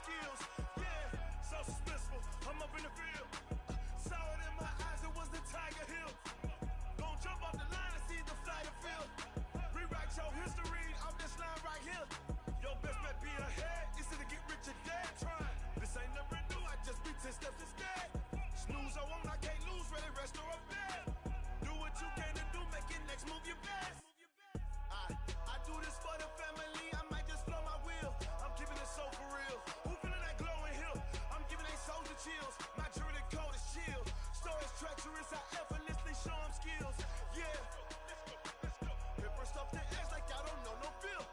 skills. Yeah, so suspenseful. I'm up in the field. Saw it in my eyes, it was the Tiger Hill. Gon' jump off the line and see the flight of field. Rewrite your history off this line right here. Your best bet be ahead, it's to get rich or dead trying. This ain't never new, I just be 10 steps instead. Snooze or won't, I can't lose, ready, rest or a bed. Do what you can to do, make your next move your best. I do this for the family, I might just blow my wheel. I'm keeping it so for real. Who feeling that glowing hill? I'm giving they soldier chills. My jewelry code is chill. Stories treacherous, I effortlessly show them skills. Yeah. Hit first off the edge like I don't know no feel.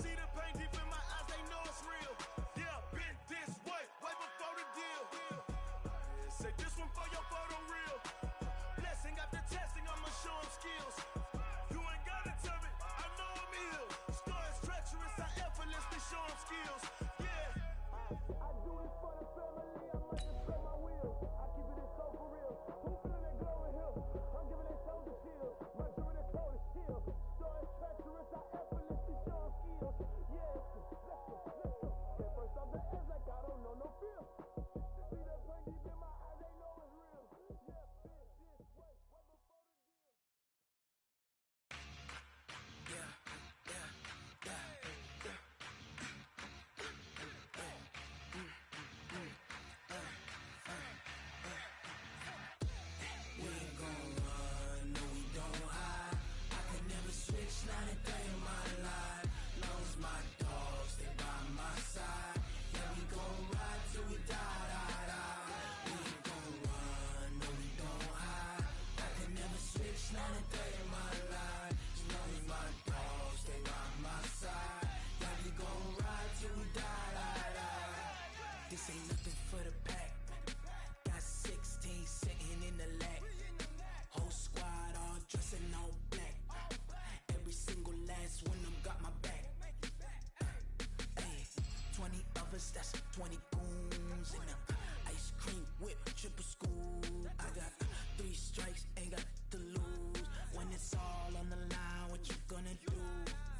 See the pain deep in my eyes, they know it's real. Yeah, been this way before the deal. Say this one for your photo reel. Blessing after testing, I'ma show them skills. You ain't gotta tell me, I know I'm ill. Stories treacherous, I effortlessly show them skills. Yeah. I do this for the family, I might just blow my wheel. I keep it so for real. Who feeling that glowing hill? I'm giving they soldier chills. My jewelry code is chill. Stories treacherous, I effortlessly show them skills. Yeah, let's go. Get first off the edge like I don't know no feel. See the pain deep in my eyes, they know it's real. Yeah, been this way before the deal. We ain't gon' run, no we don't hide. I could never switch, not a day in my life. Long as my dogs stay by my side. Yeah, we gon' ride till we die, die, die. We ain't gon' run, no we don't hide. I could never switch, not a day in my life. As long as my dogs stay by my side. Yeah, we gon' ride till we die, die, die. This ain't nothing for the pack. Got 16 sitting in the lap. Whole squad all dressed in all black. Every single last one of them got my back. Hey, 20 of us, that's 20 goons in them. Ice cream whip, triple school. I got 3 strikes, ain't got to lose. When it's all on the line, what you gonna do?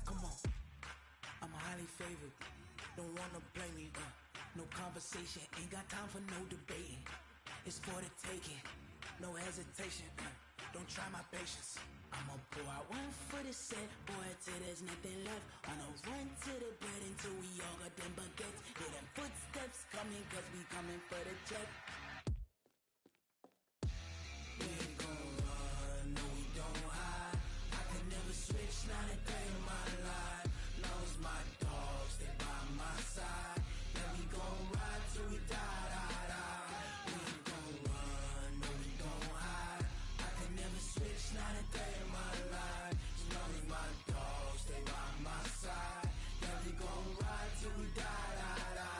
Come on, I'm highly favored. Don't wanna blame me. No conversation, ain't got time for no debating. It's for the taking, no hesitation. Don't try my patience. I'ma pour out one for the set, boy, till there's nothing left. On a run to the bread until we all got them baguettes. Hear them footsteps coming, cause we coming for the check. We ain't gon' run, no we don't hide. I could never switch, not a day in my life. Long as my dogs stay by my side. Yeah, we gon' ride till we die, die, die. We ain't gon' run, no we don't hide. I could never switch, not a day in my life. As long as my dogs stay by my side. Yeah, we gon' ride till we die, die, die.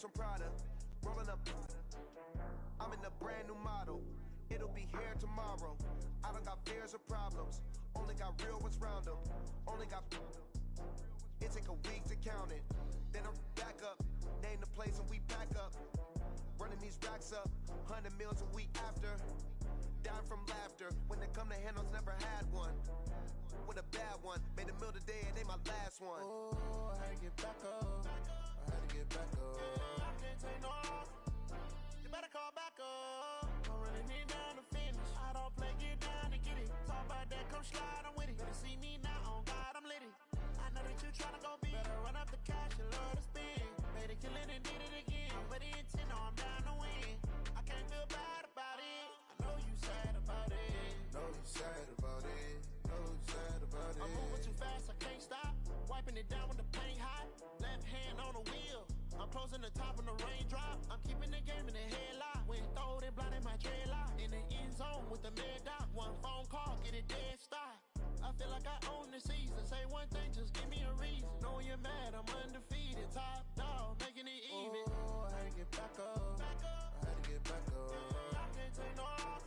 From Prada, rolling up. I'm in a brand new model. It'll be here tomorrow. I don't got fears or problems. Only got real ones round them. Only got. It take a week to count it. Then I'm back up. Name the place and we pack up. Running these racks up. 100 meals a week after. Dying from laughter. When they come to handles, never had one. With a bad one. Made a meal today and they my last one. Oh, I had to get back up. I had to get back up. I can't take no loss. You better call back up. I'm running it down to finish. I don't play, get down to get it. Talk about that, come slide, I'm with it. Better see me now, on God, I'm litty. I know that you tryna go big. Better run up the cash, you love to spend. Better kill it and did it again. I'm with the intent, no, I'm down to win. I can't feel bad about it. I know you sad about keeping it down when the paint hot. Left hand on the wheel. I'm closing the top when the raindrop. I'm keeping the game in the headlock. When throw it blind in my dreadlock. In the end zone with the mad dot. One phone call, get it dead stop. I feel like I own the season. Say one thing, just give me a reason. Know you're mad, I'm undefeated. Top dog, making it even. Oh, I had to get back up. I had to get back up. I can't take no off.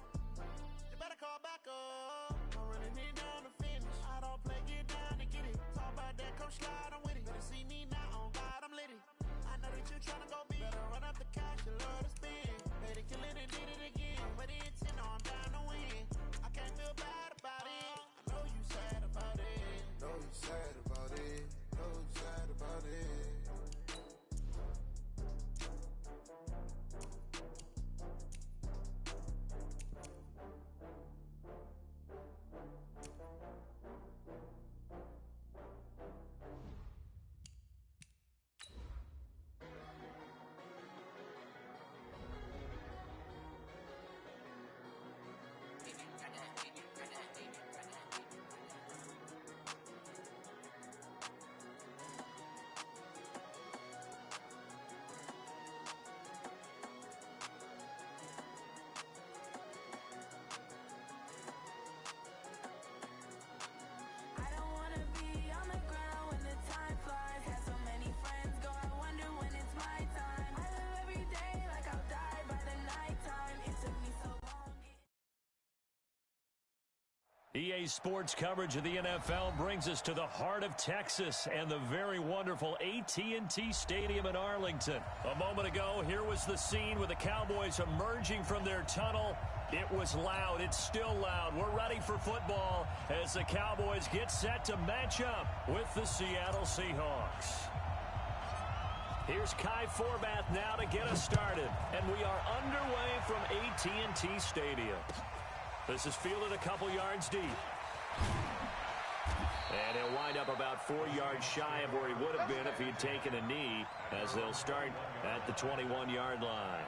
You better call back up. I'm running it down to finish. I don't play, get down to get it. Talk about that, come slide, I'm with it. Better see me now, on God, I'm lit it. I know that you tryna go big. Better run up the cash, you love to spend. Better kill it and did it again. But the intent, no, I'm down to win. I can't feel bad about it. I know you sad about it. Know you sad about it. Know you sad about it. I don't wanna be on the ground when the time flies. Had so many friends go, I wonder when it's my time. I live every day like I'll die by the nighttime. It took me so long. EA Sports coverage of the NFL brings us to the heart of Texas and the very wonderful AT&T Stadium in Arlington. A moment ago, here was the scene with the Cowboys emerging from their tunnel. It was loud. It's still loud. We're ready for football as the Cowboys get set to match up with the Seattle Seahawks. Here's Kai Forbath now to get us started, and we are underway from AT&T Stadium. This is fielded a couple yards deep. And he'll wind up about 4 yards shy of where he would have been if he'd taken a knee, as they'll start at the 21-yard line.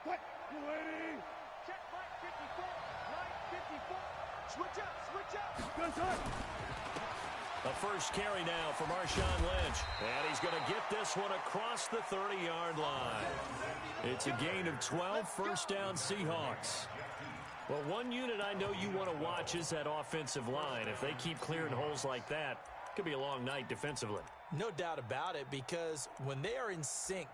What? You ready? Check right 54. Right 54. Switch up. Switch up. Good up. The first carry now for Marshawn Lynch. And he's going to get this one across the 30-yard line. It's a gain of 12, first down Seahawks. Well, one unit I know you want to watch is that offensive line. If they keep clearing holes like that, it could be a long night defensively. No doubt about it, because when they are in sync,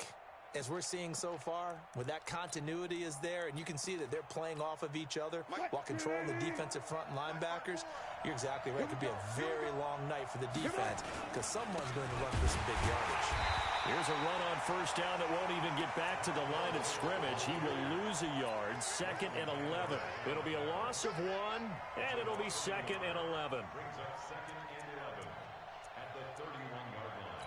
as we're seeing so far, when that continuity is there and you can see that they're playing off of each other while controlling the defensive front and linebackers, you're exactly right. It could be a very long night for the defense because someone's going to run for some big yardage. Here's a run on first down that won't even get back to the line of scrimmage. He will lose a yard, 2nd and 11. It'll be a loss of 1, and it'll be 2nd and 11. Brings up 2nd and 11 at the 31-yard line.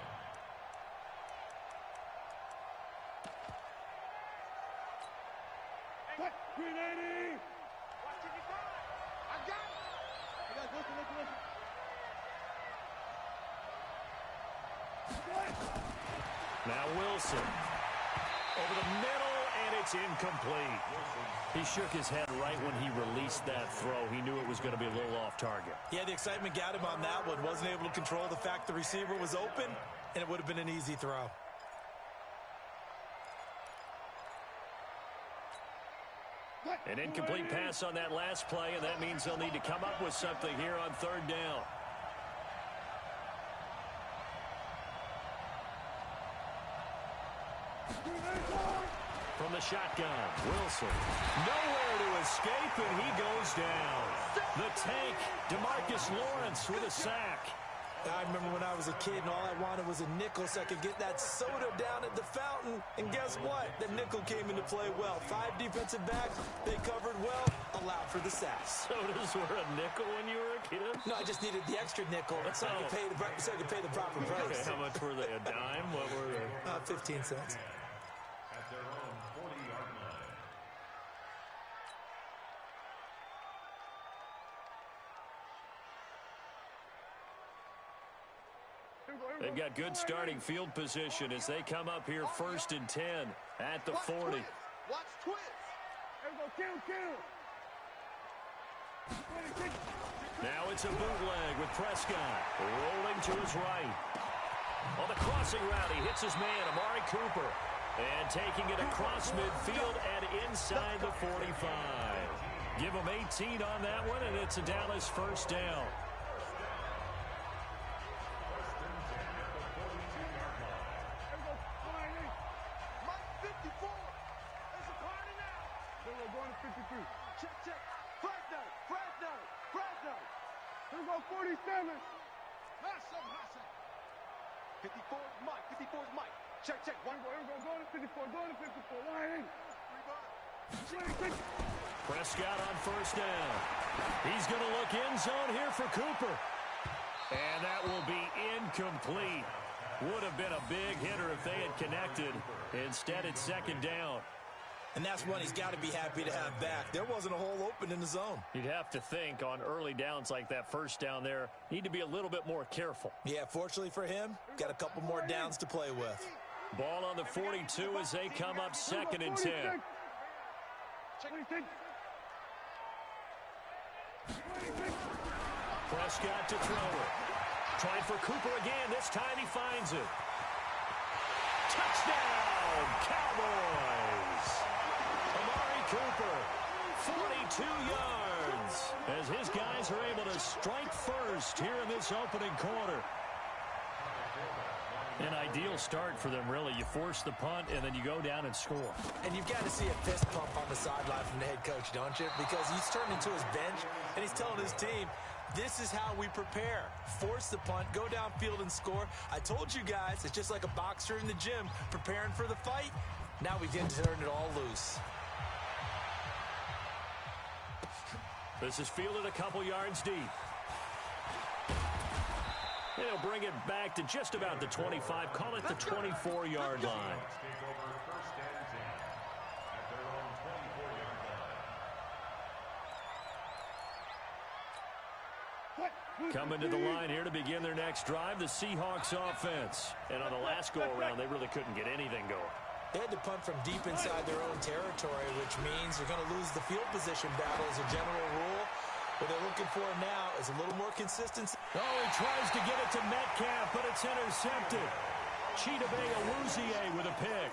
Now Wilson. Over the middle, and it's incomplete. He shook his head right when he released that throw. He knew it was going to be a little off target. Yeah, the excitement got him on that one. Wasn't able to control the fact the receiver was open, and it would have been an easy throw. An incomplete pass on that last play, and that means they'll need to come up with something here on third down. From the shotgun, Wilson. Nowhere to escape, and he goes down. The tank, DeMarcus Lawrence with a sack. I remember when I was a kid and all I wanted was a nickel so I could get that soda down at the fountain. And guess what? The nickel came into play well. 5 defensive backs, they covered well, allowed for the sack. Sodas were a nickel when you were a kid? No, I just needed the extra nickel so I could pay the proper price. Okay, how much were they? A dime? What were they? 15 cents. At their own 40-yard line. They've got good starting field position as they come up here 1st and 10 at the 40. Watch twist. Now it's a bootleg with Prescott rolling to his right. On the crossing route, he hits his man, Amari Cooper. And taking it across midfield and inside the 45. Give him 18 on that one, and it's a Dallas first down. Check. Fresno. Here we go, 47. Hot shot. 54 is Mike. 54 is Mike. Check. Here we go. Go to 54. Line. Prescott on first down. He's going to look end zone here for Cooper. And that will be incomplete. Would have been a big hitter if they had connected. Instead, it's second down. And that's one he's got to be happy to have back. There wasn't a hole open in the zone. You'd have to think on early downs like that first down there, need to be a little bit more careful. Yeah, fortunately for him, got a couple more downs to play with. Ball on the 42 as they come up 2nd and 10. Prescott to throw it. Trying for Cooper again. This time he finds it. Touchdown, Cowboys! Amari Cooper, 42 yards, as his guys are able to strike first here in this opening quarter. An ideal start for them, really. You force the punt, and then you go down and score. And you've got to see a fist pump on the sideline from the head coach, don't you? Because he's turned into his bench, and he's telling his team, this is how we prepare. Force the punt, go downfield and score. I told you guys, it's just like a boxer in the gym preparing for the fight. Now we get to turn it all loose. This is fielded a couple yards deep. They'll bring it back to just about the 25. Call it the 24-yard line. Coming to the line here to begin their next drive, the Seahawks offense. And on the last go-around, they really couldn't get anything going. They had to punt from deep inside their own territory, which means you're going to lose the field position battle as a general rule. What they're looking for now is a little more consistency. Oh, he tries to get it to Metcalf, but it's intercepted. Chidobe Awuzie with a pick.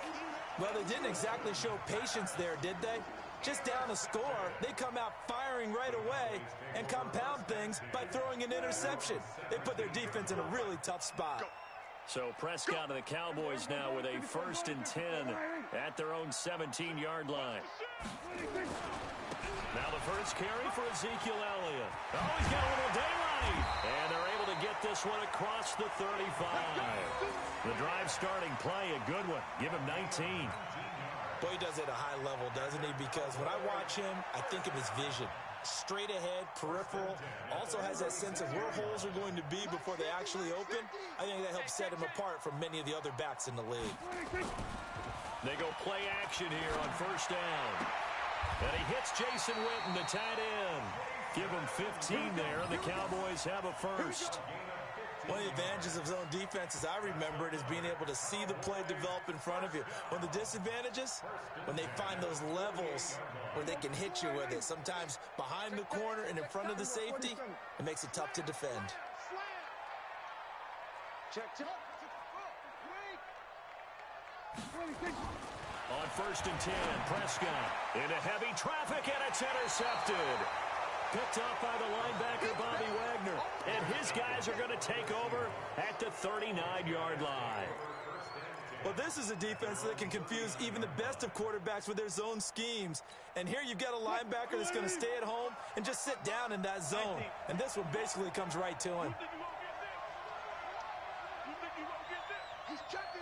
Well, they didn't exactly show patience there, did they? Just down a score, they come out firing right away and compound things by throwing an interception. They put their defense in a really tough spot. So Prescott and the Cowboys now with a 1st and 10 at their own 17-yard line. Now the first carry for Ezekiel Elliott. Oh, he's got a little daylight. And they're able to get this one across the 35. The drive starting play, a good one. Give him 19. Boy, he does it at a high level, doesn't he? Because when I watch him, I think of his vision. Straight ahead, peripheral, also has that sense of where holes are going to be before they actually open. I think that helps set him apart from many of the other backs in the league. They go play action here on first down. And he hits Jason Witten, the tight end. Give him 15 there, and the Cowboys have a first. One of the advantages of zone defense, as I remember it, is being able to see the play develop in front of you. One of the disadvantages, when they find those levels where they can hit you with it, sometimes behind the corner and in front of the safety, it makes it tough to defend. On 1st and 10, Prescott into heavy traffic, and it's intercepted. Picked up by the linebacker, Bobby Wagner. And his guys are going to take over at the 39-yard line. Well, this is a defense that can confuse even the best of quarterbacks with their zone schemes. And here you've got a linebacker that's going to stay at home and just sit down in that zone. And this one basically comes right to him. He's checking.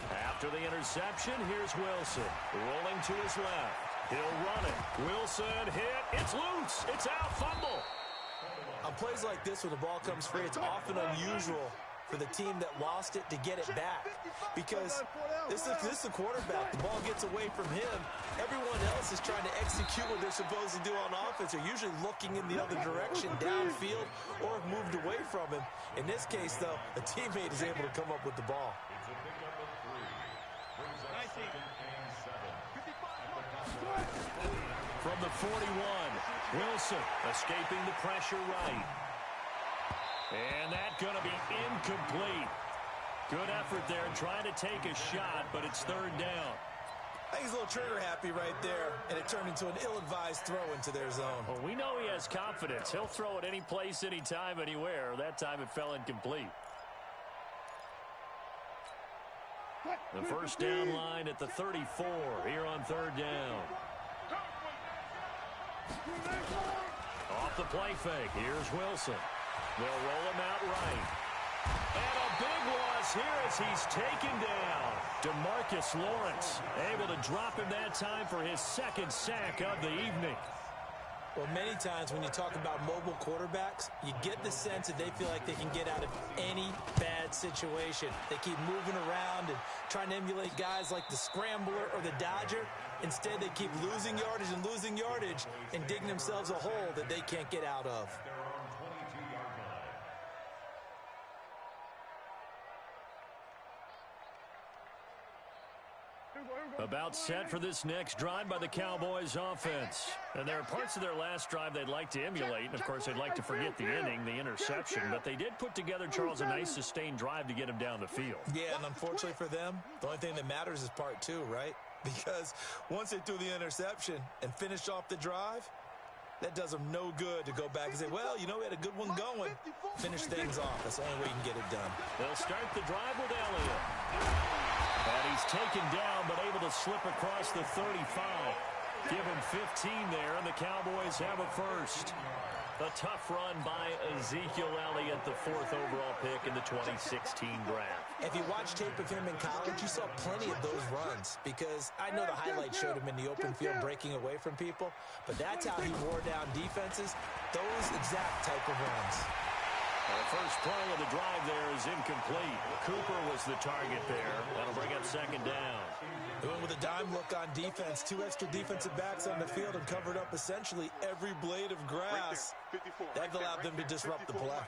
After the interception, here's Wilson. Rolling to his left. He'll run it. Wilson hit. It's loose. It's out. Fumble. On plays like this where the ball comes free, it's often unusual for the team that lost it to get it back. Because this is the quarterback. The ball gets away from him. Everyone else is trying to execute what they're supposed to do on offense. They're usually looking in the other direction, downfield, or have moved away from him. In this case, though, a teammate is able to come up with the ball. From the 41, Wilson escaping the pressure right. And that's going to be incomplete. Good effort there trying to take a shot, but it's 3rd down. I think he's a little trigger happy right there, and it turned into an ill-advised throw into their zone. Well, we know he has confidence. He'll throw it any place, anytime, anywhere. That time it fell incomplete. The first down line at the 34 here on 3rd down. Off the play fake. Here's Wilson. They'll roll him out right. And a big loss here as he's taken down. DeMarcus Lawrence able to drop him that time for his 2nd sack of the evening. Well, many times when you talk about mobile quarterbacks, you get the sense that they feel like they can get out of any bad situation. They keep moving around and trying to emulate guys like the Scrambler or the Dodger. Instead, they keep losing yardage and digging themselves a hole that they can't get out of. About set for this next drive by the Cowboys offense. And there are parts of their last drive they'd like to emulate. And, of course, they'd like to forget the inning, the interception. But they did put together, Charles, a nice sustained drive to get him down the field. Yeah, and unfortunately for them, the only thing that matters is part 2, right? Because once they threw the interception and finished off the drive, that does them no good to go back and say, well, you know, we had a good one going. Finish things off. That's the only way you can get it done. They'll start the drive with Elliott. And he's taken down, but able to slip across the 35. Give him 15 there, and the Cowboys have a first. A tough run by Ezekiel Elliott, the 4th overall pick in the 2016 draft. If you watch tape of him in college, you saw plenty of those runs because I know the highlights showed him in the open field breaking away from people, but that's how he wore down defenses, those exact type of runs. The first play of the drive there is incomplete. Cooper was the target there. That'll bring up 2nd down. They went with a dime look on defense. 2 extra defensive backs on the field and covered up essentially every blade of grass. That allowed them to disrupt the play.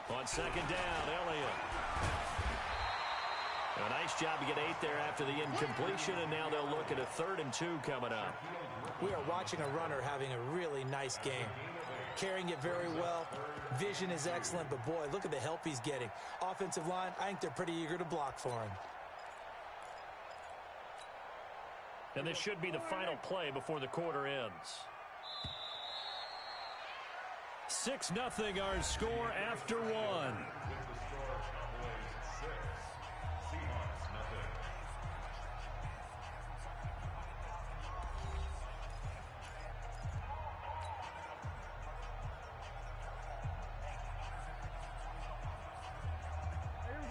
On 2nd down, Elliott. A nice job to get 8 there after the incompletion, and now they'll look at a 3rd and 2 coming up. We are watching a runner having a really nice game. Carrying it very well. Vision is excellent, but boy, look at the help he's getting. Offensive line, I think they're pretty eager to block for him. And this should be the final play before the quarter ends. 6-0 our score after 1.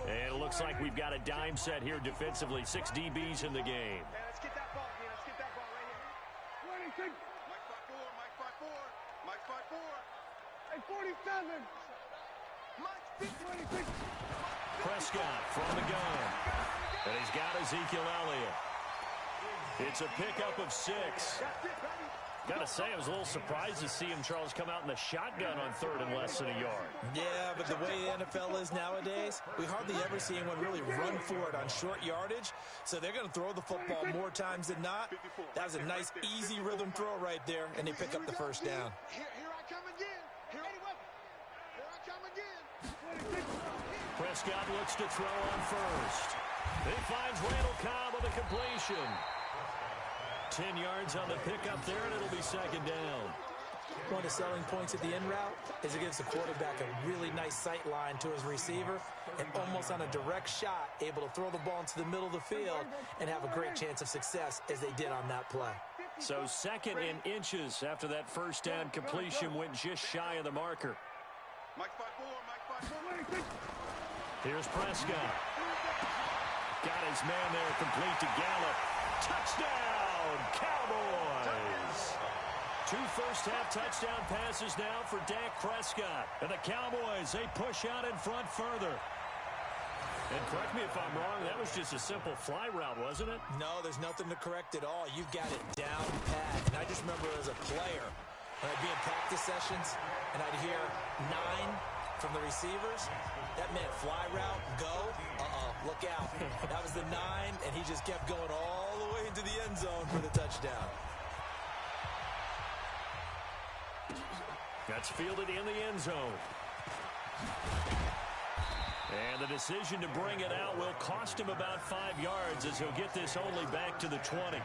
And it looks like we've got a dime set here defensively. 6 DBs in the game. Let's get that ball, Let's get that ball right here. Mike 5-4. Hey, 47. Prescott from the gun. And he's got Ezekiel Elliott. It's a pickup of 6. Got to say, I was a little surprised to see him, Charles, come out in the shotgun on 3rd and less than a yard. Yeah, but the way the NFL is nowadays, we hardly ever see anyone really run for it on short yardage. So they're going to throw the football more times than not. That was a nice, easy rhythm throw right there, and they pick up the first down. Here I come again. Here I come again. Prescott looks to throw on first. He finds Randall Cobb with a completion. 10 yards on the pickup there, and it'll be 2nd down. One of the selling points of the in route is it gives the quarterback a really nice sight line to his receiver, and almost on a direct shot, able to throw the ball into the middle of the field and have a great chance of success as they did on that play. So 2nd and inches after that first down completion went just shy of the marker. Here's Prescott. Got his man there, complete to Gallup. Touchdown, Cowboys! 2 first-half touchdown passes now for Dak Prescott. And the Cowboys, they push out in front further. And correct me if I'm wrong, that was just a simple fly route, wasn't it? No, there's nothing to correct at all. You've got it down pat. And I just remember as a player, when I'd be in practice sessions, and I'd hear 9 from the receivers, that meant fly route, go, look out. That was the 9, and he just kept going all the way into the end zone for the touchdown. That's fielded in the end zone. And the decision to bring it out will cost him about 5 yards as he'll get this only back to the 20.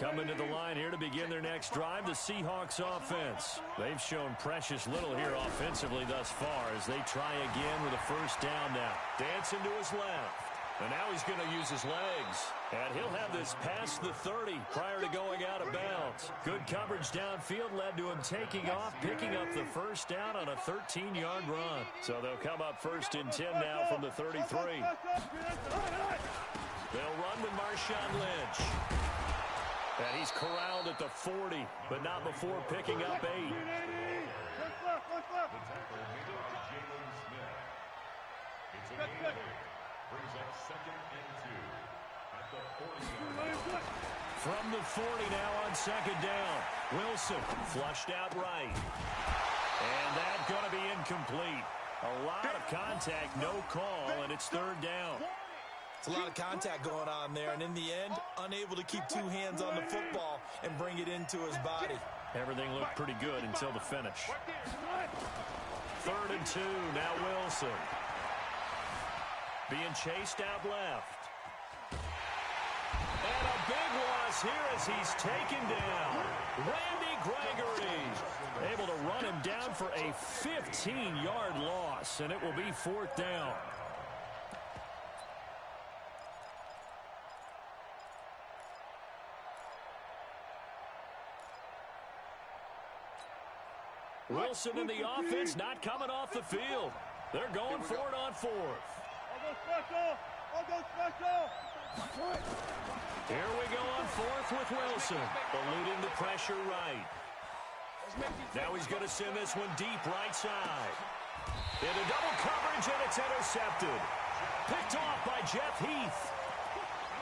Coming to the line here to begin their next drive, the Seahawks offense. They've shown precious little here offensively thus far as they try again with a first down now. Dancing to his left. And now he's going to use his legs. And he'll have this past the 30 prior to going out of bounds. Good coverage downfield led to him taking off, picking up the first down on a 13-yard run. So they'll come up 1st and 10 now from the 33. They'll run with Marshawn Lynch. And he's corralled at the 40, but not before picking up 8. The tackle made it to Jalen Smith. It's a gain of 8. Brings up 2nd and 2 at the 40-yard line. From the 40 now on 2nd down. Wilson flushed out right. And that's going to be incomplete. A lot of contact, no call, and it's 3rd down. It's a lot of contact going on there, and in the end, unable to keep 2 hands on the football and bring it into his body. Everything looked pretty good until the finish. 3rd and 2, now Wilson. Being chased out left. And a big loss here as he's taken down. Randy Gregory able to run him down for a 15-yard loss, and it will be 4th down. Wilson and the offense not coming off the field. They're going for it on 4th. Here we go on 4th with Wilson, eluding the pressure right. Now he's going to send this one deep right side. Into double coverage, and it's intercepted. Picked off by Jeff Heath.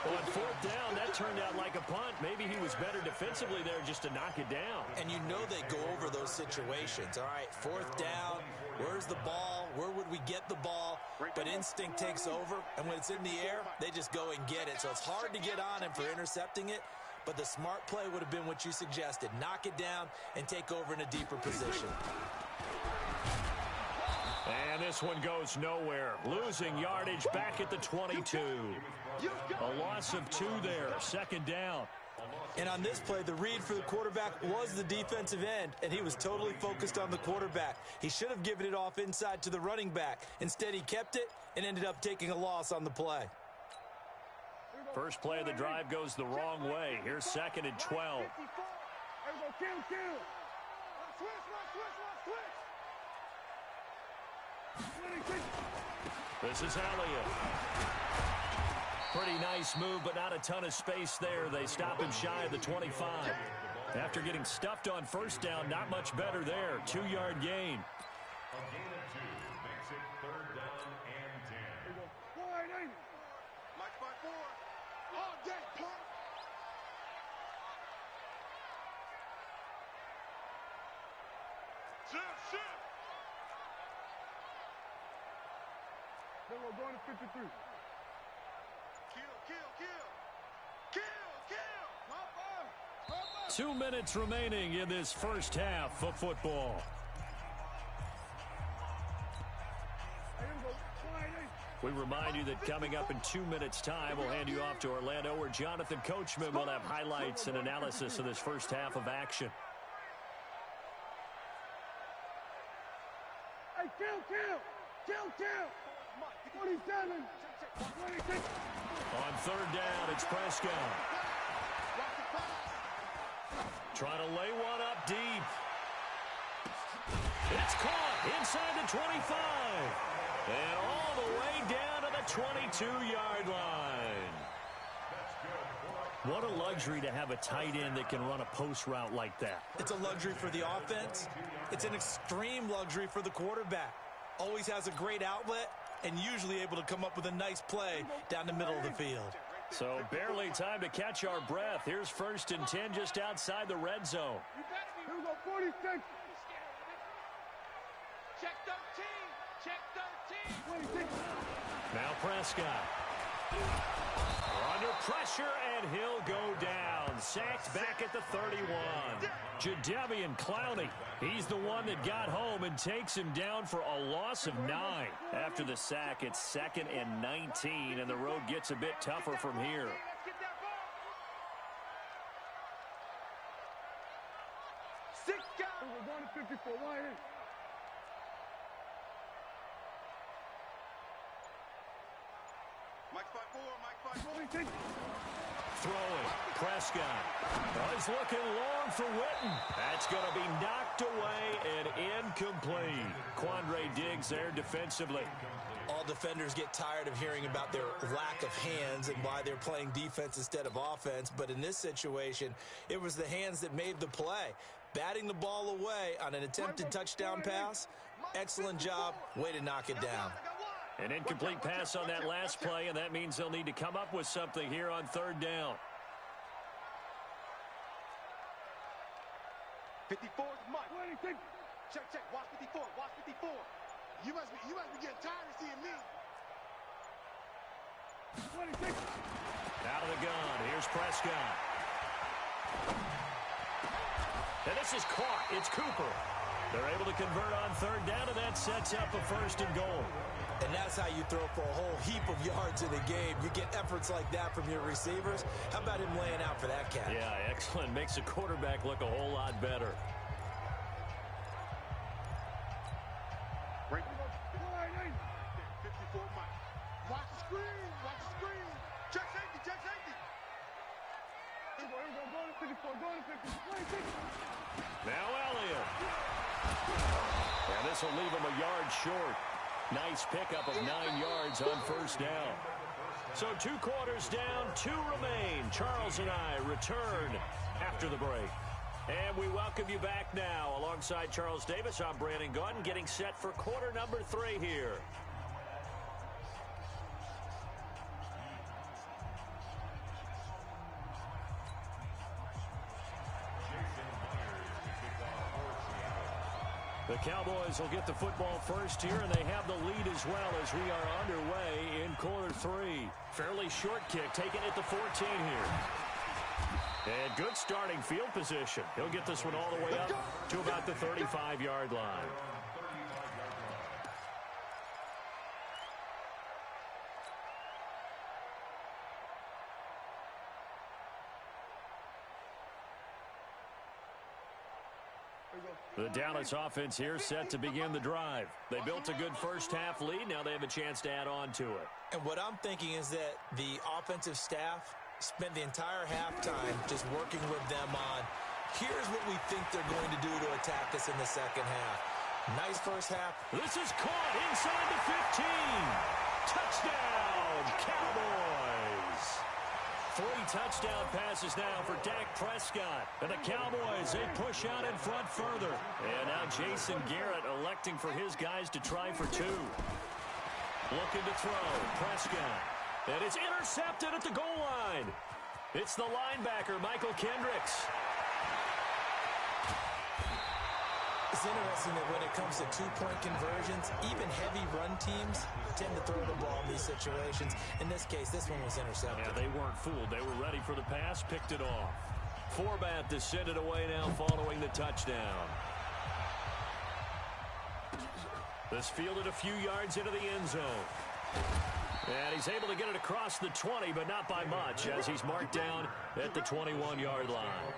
On 4th down, that turned out like a punt. Maybe he was better defensively there just to knock it down. And you know they go over those situations. All right, 4th down, where's the ball? Where would we get the ball? But instinct takes over, and when it's in the air, they just go and get it. So it's hard to get on him for intercepting it, but the smart play would have been what you suggested. Knock it down and take over in a deeper position. And this one goes nowhere. Losing yardage back at the 22. A loss of 2 there, 2nd down. And on this play, the read for the quarterback was the defensive end, and he was totally focused on the quarterback. He should have given it off inside to the running back. Instead, he kept it and ended up taking a loss on the play. First play of the drive goes the wrong way. Here's 2nd and 12. This is Elliott. Pretty nice move, but not a ton of space there. They stop him shy of the 25. After getting stuffed on first down, not much better there. 2-yard gain. A gain of 2 makes it 3rd down and 10. Mike by 4. All day, punk. Shift. Then we're going to 53. Kill. 2 minutes remaining in this first half of football. We remind you that coming up in 2 minutes' time, we'll hand you off to Orlando, where Jonathan Coachman will have highlights and analysis of this first half of action. Hey, kill. 27. 26. On 3rd down, it's Prescott. Trying to lay one up deep. It's caught inside the 25. And all the way down to the 22-yard line. What a luxury to have a tight end that can run a post route like that. It's a luxury for the offense. It's an extreme luxury for the quarterback. Always has a great outlet and usually able to come up with a nice play down the middle of the field. So barely time to catch our breath. Here's 1st and 10 just outside the red zone. Here we go, 46. Check 13. 26. Now Prescott. Under pressure, and he'll go down. Sacked back at the 31. Jadeveon Clowney. He's the one that got home and takes him down for a loss of 9. After the sack, it's 2nd and 19, and the road gets a bit tougher from here. We're going to 54. Why is? Mike by 4. 26. Throwing. Prescott. He's looking long for Witten. That's going to be knocked away and incomplete. Quandre Diggs there defensively. All defenders get tired of hearing about their lack of hands and why they're playing defense instead of offense. But in this situation, it was the hands that made the play. Batting the ball away on an attempted touchdown pass. Excellent job. Way to knock it down. An incomplete pass on that last play, and that means they'll need to come up with something here on 3rd down. 54 is Mike. 26. Check. Watch 54. You must be getting tired of seeing me. 26. Out of the gun. Here's Prescott. And this is caught. It's Cooper. They're able to convert on 3rd down, and that sets up a 1st and goal. And that's how you throw for a whole heap of yards in the game. You get efforts like that from your receivers. How about him laying out for that catch? Yeah, excellent. Makes the quarterback look a whole lot better. Break. 54 Mike. Watch the screen. Check safety. Here we go, going to 54. Going to 50. 26. Now Elliott. And this will leave him a yard short. Nice pickup of 9 yards on 1st down. So 2 quarters down, 2 remain. Charles and I return after the break. And we welcome you back now. Alongside Charles Davis, I'm Brandon Gaudin, getting set for quarter number 3 here. The Cowboys will get the football first here, and they have the lead as well as we are underway in quarter 3. Fairly short kick, taken at the 14 here. And good starting field position. He'll get this one all the way up to about the 35-yard line. The Dallas offense here set to begin the drive. They built a good first half lead. Now they have a chance to add on to it. And what I'm thinking is that the offensive staff spent the entire halftime just working with them on, here's what we think they're going to do to attack us in the second half. Nice first half. This is caught inside the 15. Touchdown, Cowboys. 3 touchdown passes now for Dak Prescott. And the Cowboys, they push out in front further. And now Jason Garrett electing for his guys to try for 2. Looking to throw. Prescott. And it's intercepted at the goal line. It's the linebacker, Michael Kendricks. It's interesting that when it comes to two-point conversions, even heavy run teams tend to throw the ball in these situations. In this case, this one was intercepted. Yeah, they weren't fooled. They were ready for the pass, picked it off. Forbat to send it away now following the touchdown. This fielded a few yards into the end zone. And he's able to get it across the 20, but not by much, as he's marked down at the 21-yard line.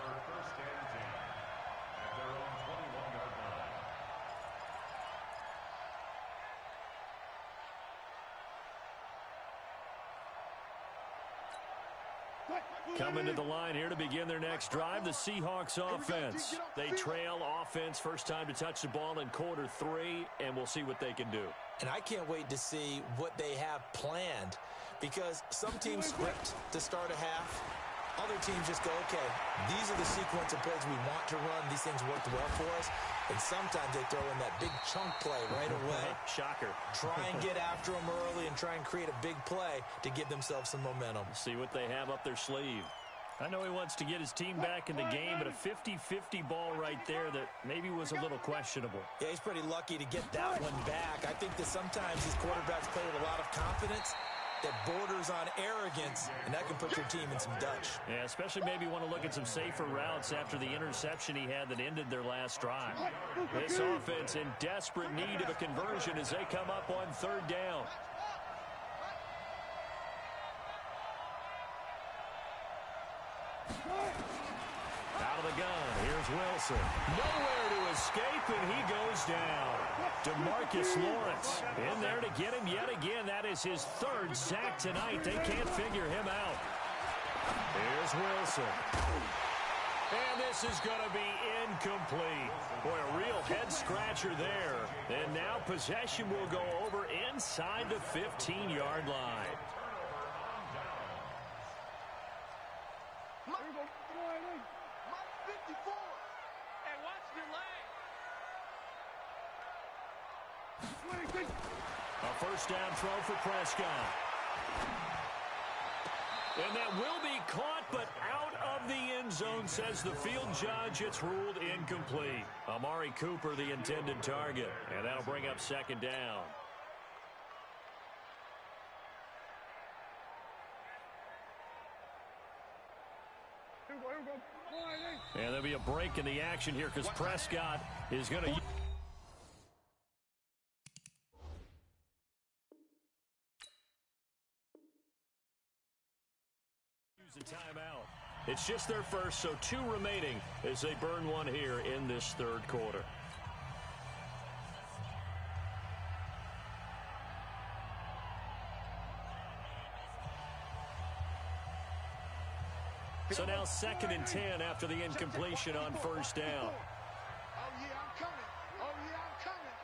Coming to the line here to begin their next drive, the Seahawks offense. They trail offense, first time to touch the ball in quarter 3, and we'll see what they can do. And I can't wait to see what they have planned, because some teams script to start a half. Other teams just go, okay, these are the sequence of plays we want to run. These things worked well for us. And sometimes they throw in that big chunk play right away. Shocker. Try and get after them early and try and create a big play to give themselves some momentum. See what they have up their sleeve. I know he wants to get his team back in the game, but a 50-50 ball right there that maybe was a little questionable. Yeah, he's pretty lucky to get that one back. I think that sometimes these quarterbacks play with a lot of confidence that borders on arrogance, and that can put your team in some Dutch. Yeah, especially maybe want to look at some safer routes after the interception he had that ended their last drive. This offense in desperate need of a conversion as they come up on 3rd down. Out of the gun, here's Wilson. Nowhere to escape, and he goes down. DeMarcus Lawrence in there to get him yet again. That is his 3rd sack tonight. They can't figure him out. Here's Wilson. And this is going to be incomplete. Boy, a real head-scratcher there. And now possession will go over inside the 15-yard line. A first down throw for Prescott. And that will be caught, but out of the end zone, says the field judge. It's ruled incomplete. Amari Cooper, the intended target. And that'll bring up 2nd down. And there'll be a break in the action here because Prescott is going to use a timeout. It's just their first, so 2 remaining as they burn one here in this 3rd quarter. So now 2nd and 10 after the incompletion on 1st down. Oh, yeah, I'm coming. Oh, yeah, I'm coming.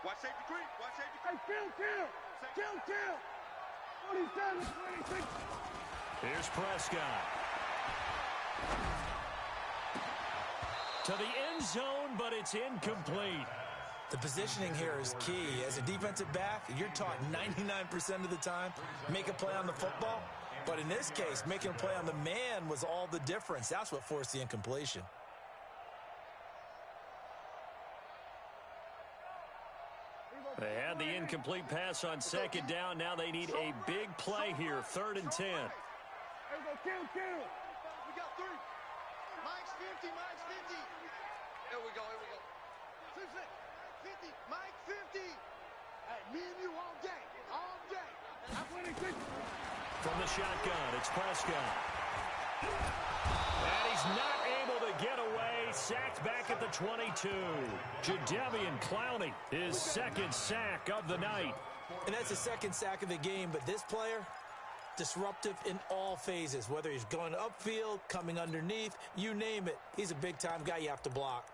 Watch safety creep. Watch safety creep. Hey, kill. 47, 26. Here's Prescott. To the end zone, but it's incomplete. The positioning here is key. As a defensive back, you're taught 99% of the time, make a play on the football. But in this case, making a play on the man was all the difference. That's what forced the incompletion. They had the incomplete pass on 2nd down. Now they need a big play here, 3rd and 10. Kill. We got 3. Mike's 50. Here we go. 50. Mike 50. Hey, me and you all day. I'm winning 50. From the shotgun, it's Prescott. And he's not able to get away. Sacked back at the 22. Jadeveon Clowney, his 2nd sack of the night. And that's the 2nd sack of the game, but this player, disruptive in all phases, whether he's going upfield, coming underneath, you name it. He's a big-time guy you have to block.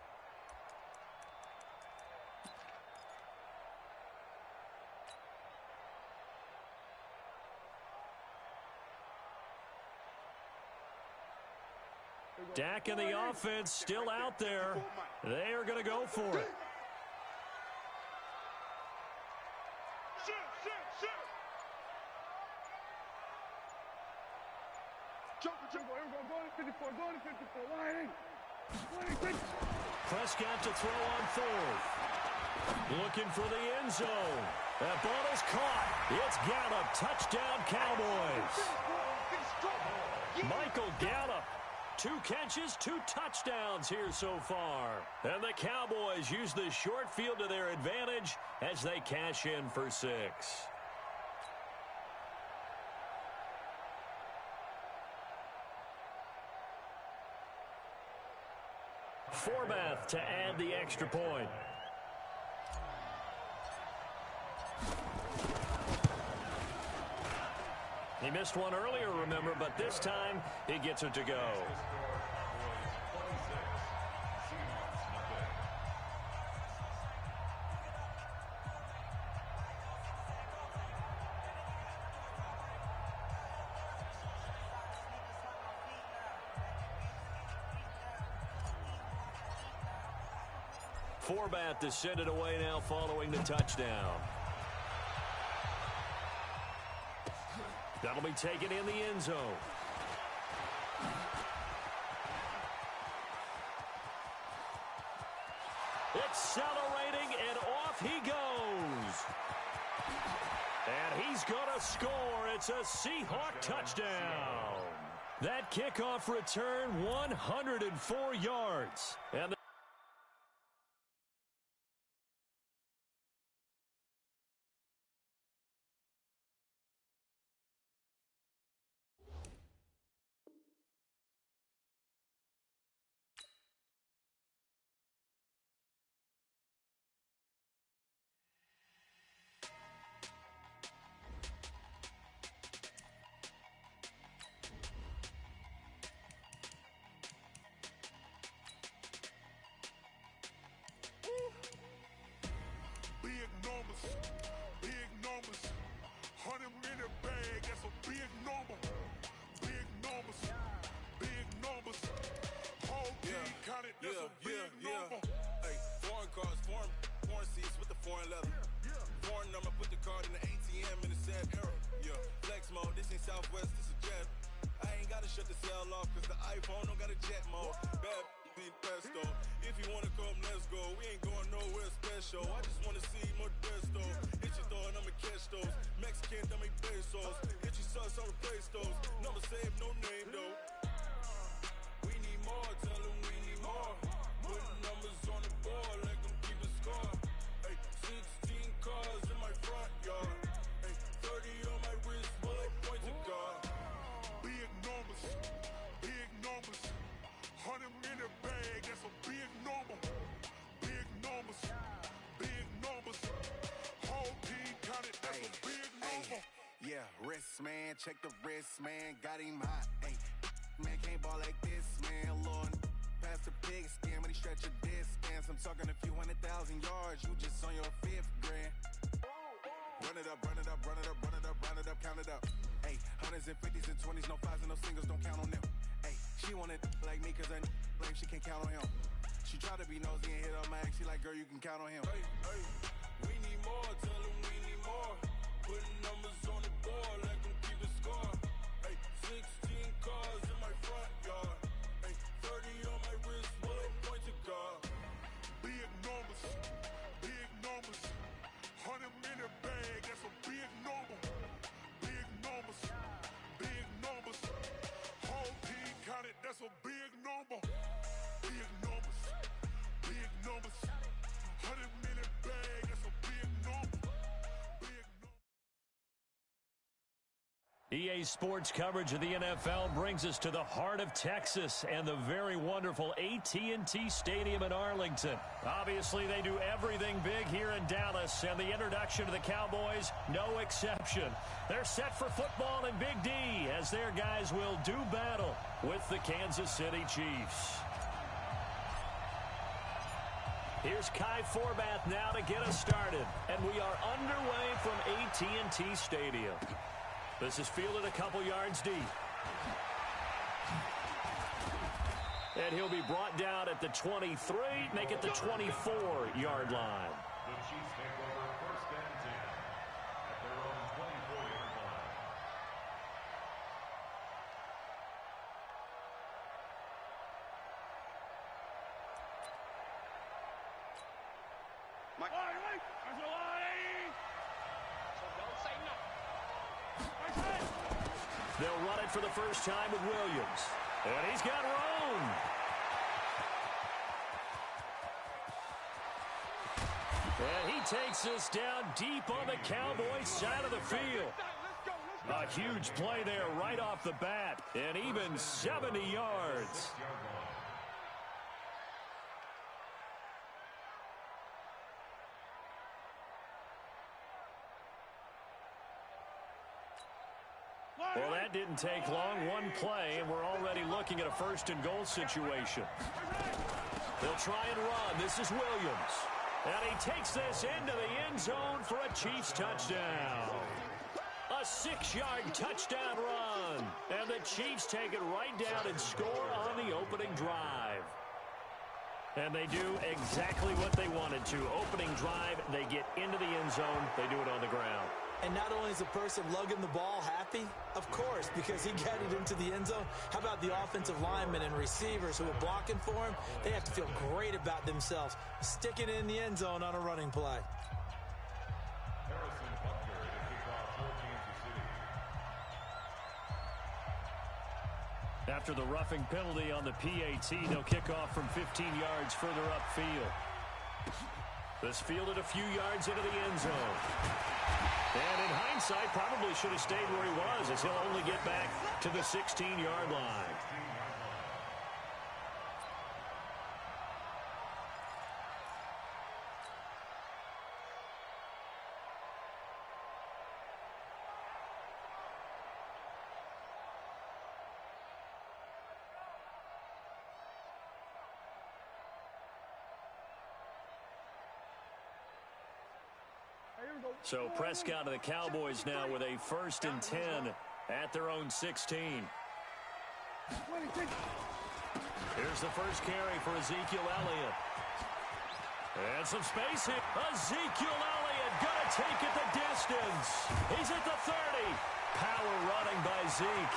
Dak and the offense still out there. They are going to go for it. Prescott to throw on fourth. Looking for the end zone. That ball is caught. It's Gallup. Touchdown, Cowboys. Michael Gallup. 2 catches, 2 touchdowns here so far. And the Cowboys use the short field to their advantage as they cash in for 6. Forbath to add the extra point. He missed one earlier, remember, but this time he gets it to go. Forbath to send it away now following the touchdown. That'll be taken in the end zone. Accelerating, and off he goes. And he's going to score. It's a Seahawk touchdown. That kickoff return, 104 yards. And Big numbers. 100 in a bag, that's a big number. Big numbers. Big numbers. Whole team counted, that's a big number. Hey, foreign cars, foreign seats with the foreign leather. Foreign number, put the card in the ATM in the sad era. Yeah, flex mode, this ain't Southwest, this is jet. I ain't gotta shut the cell off, cause the iPhone don't got a jet mode. Bad pesto. If you wanna come, let's go. We ain't going nowhere special. I just wanna see more Modesto. Hit your throw and I'ma catch those. Mexican, dummy pesos. Hit your sus, I'll replace those. Number save, no name though. We need more, tell them we need more. Putting numbers on the board, let them keep a score. Hey, 16 cars in my front yard. Hey, 30 on my wrist, bullet point to God. Big numbers. Big numbers. 100 in a bag, that's a big number. Big numbers. Big numbers. Whole team counted, that's a big number. Yeah, wrist, man, check the wrist, man, got him hot. Ay, man, can't ball like this, man, Lord. Pass the pig skin when he stretch a distance. I'm talking a few 100,000 yards, you just on your 5th grand. Run it up, run it up, run it up, run it up, run it up, count it up. Ay, 100s and 50s and 20s, no 5s and no singles, don't count on them. Ay, she wanted like me cause her lame, she can't count on him. She tried to be nosy and hit up my ex, she like, girl, you can count on him. Hey, hey, we need more, tell them we need more. Putting numbers on the board, let them keep a score. Hey, 16 cars in my front yard. Hey, 30 on my wrist, bullet point to God. Big numbers. Big numbers. 100 in a bag, that's a big number. Big numbers. Big numbers. Whole team counted, that's a big number. Big numbers. Big numbers. 100 in a bag, that's a big number. Big number. EA Sports coverage of the NFL brings us to the heart of Texas and the very wonderful AT&T Stadium in Arlington. Obviously, they do everything big here in Dallas, and the introduction to the Cowboys, no exception. They're set for football in Big D as their guys will do battle with the Kansas City Chiefs. Here's Kai Forbath now to get us started, and we are underway from AT&T Stadium. This is fielded a couple yards deep. And he'll be brought down at the 23, make it the 24-yard line. The Chiefs take over 1st and 10 at their own 24-yard line. They'll run it for the first time with Williams. And he's got room. And he takes us down deep on the Cowboys side of the field. A huge play there right off the bat. And even 70 yards. Well, that didn't take long. One play, and we're already looking at a 1st and goal situation. They'll try and run. This is Williams. And he takes this into the end zone for a Chiefs touchdown. A 6-yard touchdown run. And the Chiefs take it right down and score on the opening drive. And they do exactly what they wanted to. Opening drive, they get into the end zone. They do it on the ground. And not only is the person lugging the ball happy, of course, because he got it into the end zone. How about the offensive linemen and receivers who are blocking for him? They have to feel great about themselves, sticking it in the end zone on a running play. Harrison Butker to kick off for Kansas City. After the roughing penalty on the PAT, they'll kick off from 15 yards further upfield. This fielded a few yards into the end zone. And in hindsight, probably should have stayed where he was, as he'll only get back to the 16-yard line. So Prescott of the Cowboys now with a 1st and 10 at their own 16. Here's the first carry for Ezekiel Elliott. And some space here. Ezekiel Elliott gonna take it the distance. He's at the 30. Power running by Zeke.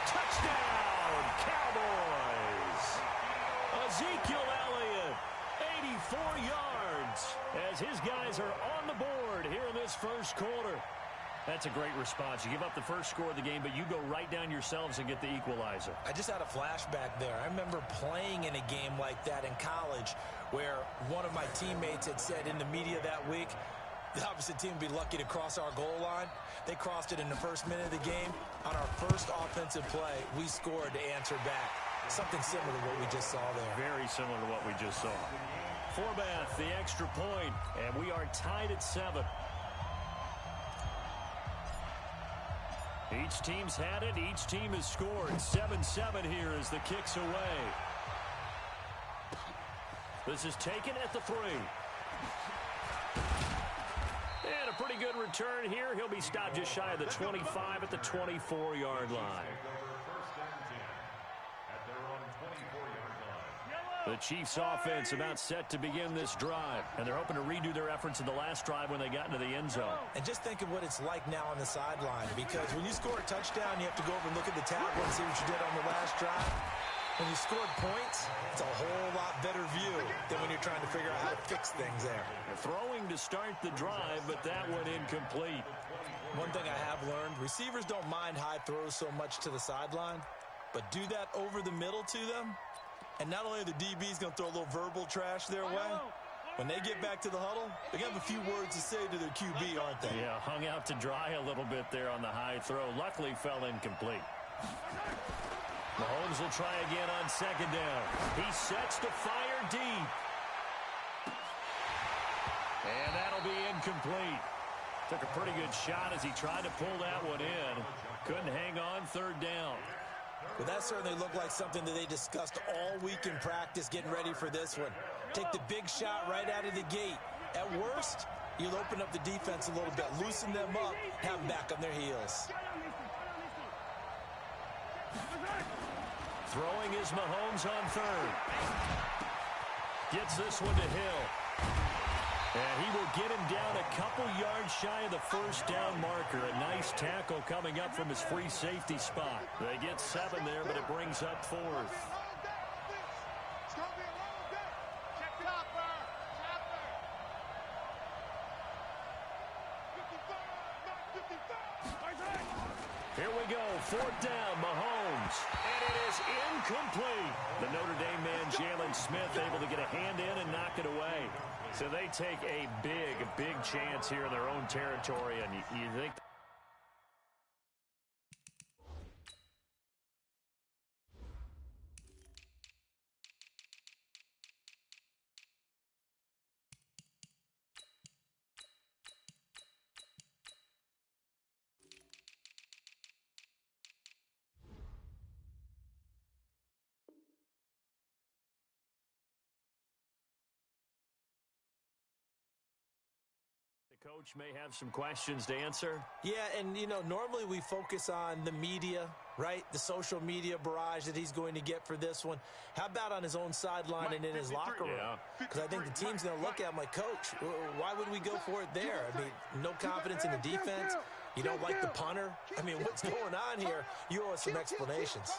Touchdown, Cowboys. Ezekiel Elliott, 84 yards, as his guys are on the board here in this first quarter. That's a great response. You give up the first score of the game, but you go right down yourselves and get the equalizer. I just had a flashback there. I remember playing in a game like that in college where one of my teammates had said in the media that week, the opposite team would be lucky to cross our goal line. They crossed it in the first minute of the game. On our first offensive play, we scored to answer back. Something similar to what we just saw there. Very similar to what we just saw. Forbath, the extra point, and we are tied at 7. Each team's had it. Each team has scored. 7-7 here as the kick's away. This is taken at the 3. And a pretty good return here. He'll be stopped just shy of the 25 at the 24-yard line. The Chiefs offense about set to begin this drive, and they're hoping to redo their efforts in the last drive when they got into the end zone. And just think of what it's like now on the sideline, because when you score a touchdown, you have to go over and look at the tablet and see what you did on the last drive. When you scored points, it's a whole lot better view than when you're trying to figure out how to fix things there. Throwing to start the drive, but that one incomplete. One thing I have learned, receivers don't mind high throws so much to the sideline, but do that over the middle to them, and not only are the DBs going to throw a little verbal trash their way, when they get back to the huddle, they have a few words to say to their QB, aren't they? Yeah, hung out to dry a little bit there on the high throw. Luckily fell incomplete. Mahomes will try again on second down. He sets to fire deep. And that'll be incomplete. Took a pretty good shot as he tried to pull that one in. Couldn't hang on third down. Well, that certainly looked like something that they discussed all week in practice getting ready for this one. Take the big shot right out of the gate. At worst, you'll open up the defense a little bit, loosen them up, have them back on their heels. Throwing is Mahomes on third. Gets this one to Hill. And he will get him down a couple yards shy of the first down marker. A nice tackle coming up from his free safety spot. They get 7 there, but it brings up 4th. Here we go, 4th down, Mahomes. And it is incomplete. The Notre Dame man, Jalen Smith, able to get a hand in and knock it away. So they take a big chance here in their own territory, and you think... Coach may have some questions to answer. Yeah, and, normally we focus on the media, right? The social media barrage that he's going to get for this one. How about on his own sideline and in his locker room? Because I think the team's going to look at him like, Coach, why would we go for it there? I mean, no confidence in the defense. You don't like the punter. I mean, what's going on here? You owe us some explanations.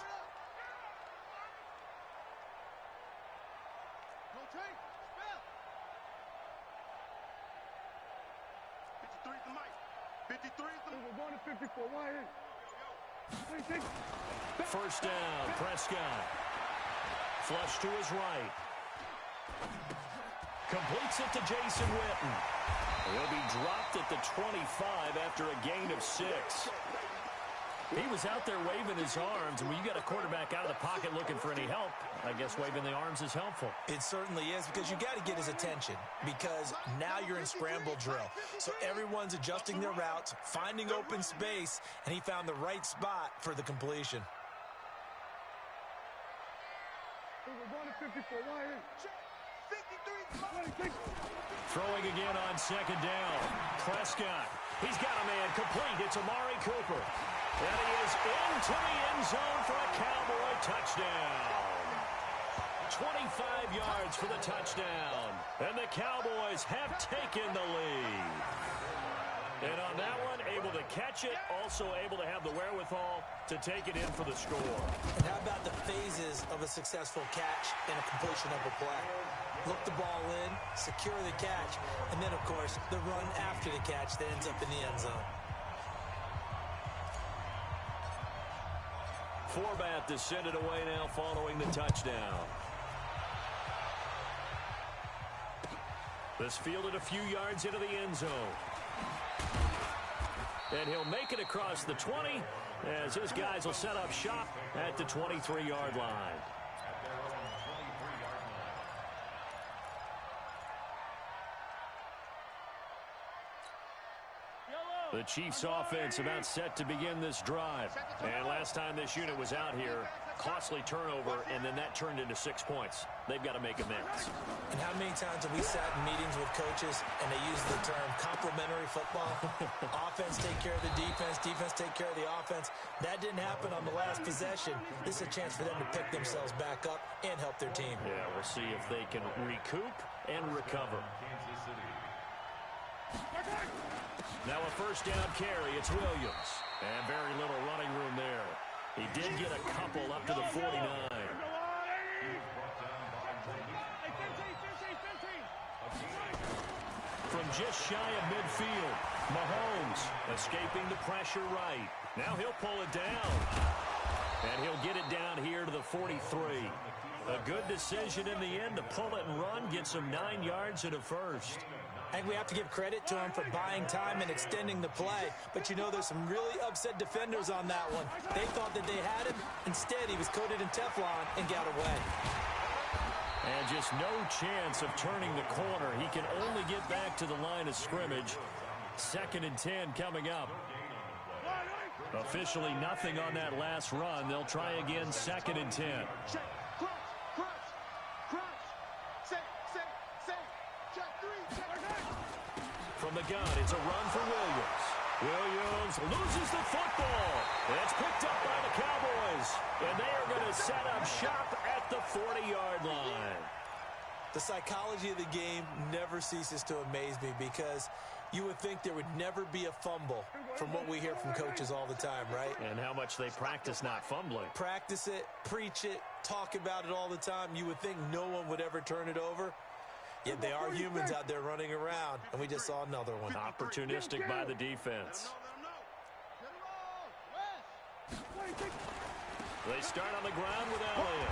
First down, Prescott. Flush to his right. Completes it to Jason Witten. He'll be dropped at the 25 after a gain of 6. He was out there waving his arms, and when you got a quarterback out of the pocket looking for any help, I guess waving the arms is helpful. It certainly is, because you got to get his attention, because now you're in scramble drill. So everyone's adjusting their routes, finding open space, and he found the right spot for the completion. Throwing again on 2nd down. Prescott. He's got a man complete. It's Amari Cooper. And he is into the end zone for a Cowboy touchdown. 25 yards for the touchdown. And the Cowboys have taken the lead. And on that one, able to catch it, also able to have the wherewithal to take it in for the score. And how about the phases of a successful catch and a completion of a play? Look the ball in, secure the catch, and then, of course, the run after the catch that ends up in the end zone. Forbath to send it away now following the touchdown. This fielded a few yards into the end zone. And he'll make it across the 20 as his guys will set up shop at the 23-yard line. The Chiefs offense about set to begin this drive. And last time this unit was out here, costly turnover, and then that turned into 6 points. They've got to make amends. And how many times have we sat in meetings with coaches and they use the term complementary football? Offense take care of the defense, defense take care of the offense. That didn't happen on the last possession. This is a chance for them to pick themselves back up and help their team. Yeah, we'll see if they can recoup and recover. Now a first down carry, it's Williams. And very little running room there. He did get a couple up to the 49. From just shy of midfield, Mahomes escaping the pressure right. Now he'll pull it down. And he'll get it down here to the 43. A good decision in the end to pull it and run, get some 9 yards and a first. I think we have to give credit to him for buying time and extending the play. But, there's some really upset defenders on that one. They thought that they had him. Instead, he was coated in Teflon and got away. And just no chance of turning the corner. He can only get back to the line of scrimmage. 2nd and 10 coming up. Officially nothing on that last run. They'll try again 2nd and 10. From the gun, it's a run for Williams. Williams loses the football. It's picked up by the Cowboys. And they are going to set up shop at the 40-yard line. The psychology of the game never ceases to amaze me because you would think there would never be a fumble from what we hear from coaches all the time, right? And how much they practice not fumbling. Practice it, preach it, talk about it all the time. You would think no one would ever turn it over. Yet they are humans out there running around, and we just saw another one. Opportunistic by the defense. They start on the ground with Elliott.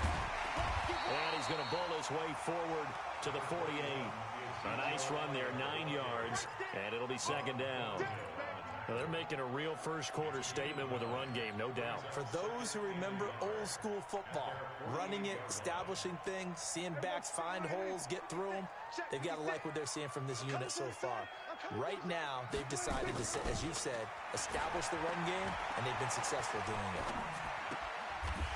And he's going to bowl his way forward to the 48. A nice run there, 9 yards, and it'll be second down. Well, they're making a real first-quarter statement with a run game, no doubt. For those who remember old-school football, running it, establishing things, seeing backs find holes, get through them, they've got to like what they're seeing from this unit so far. Right now, they've decided to, as you said, establish the run game, and they've been successful doing it.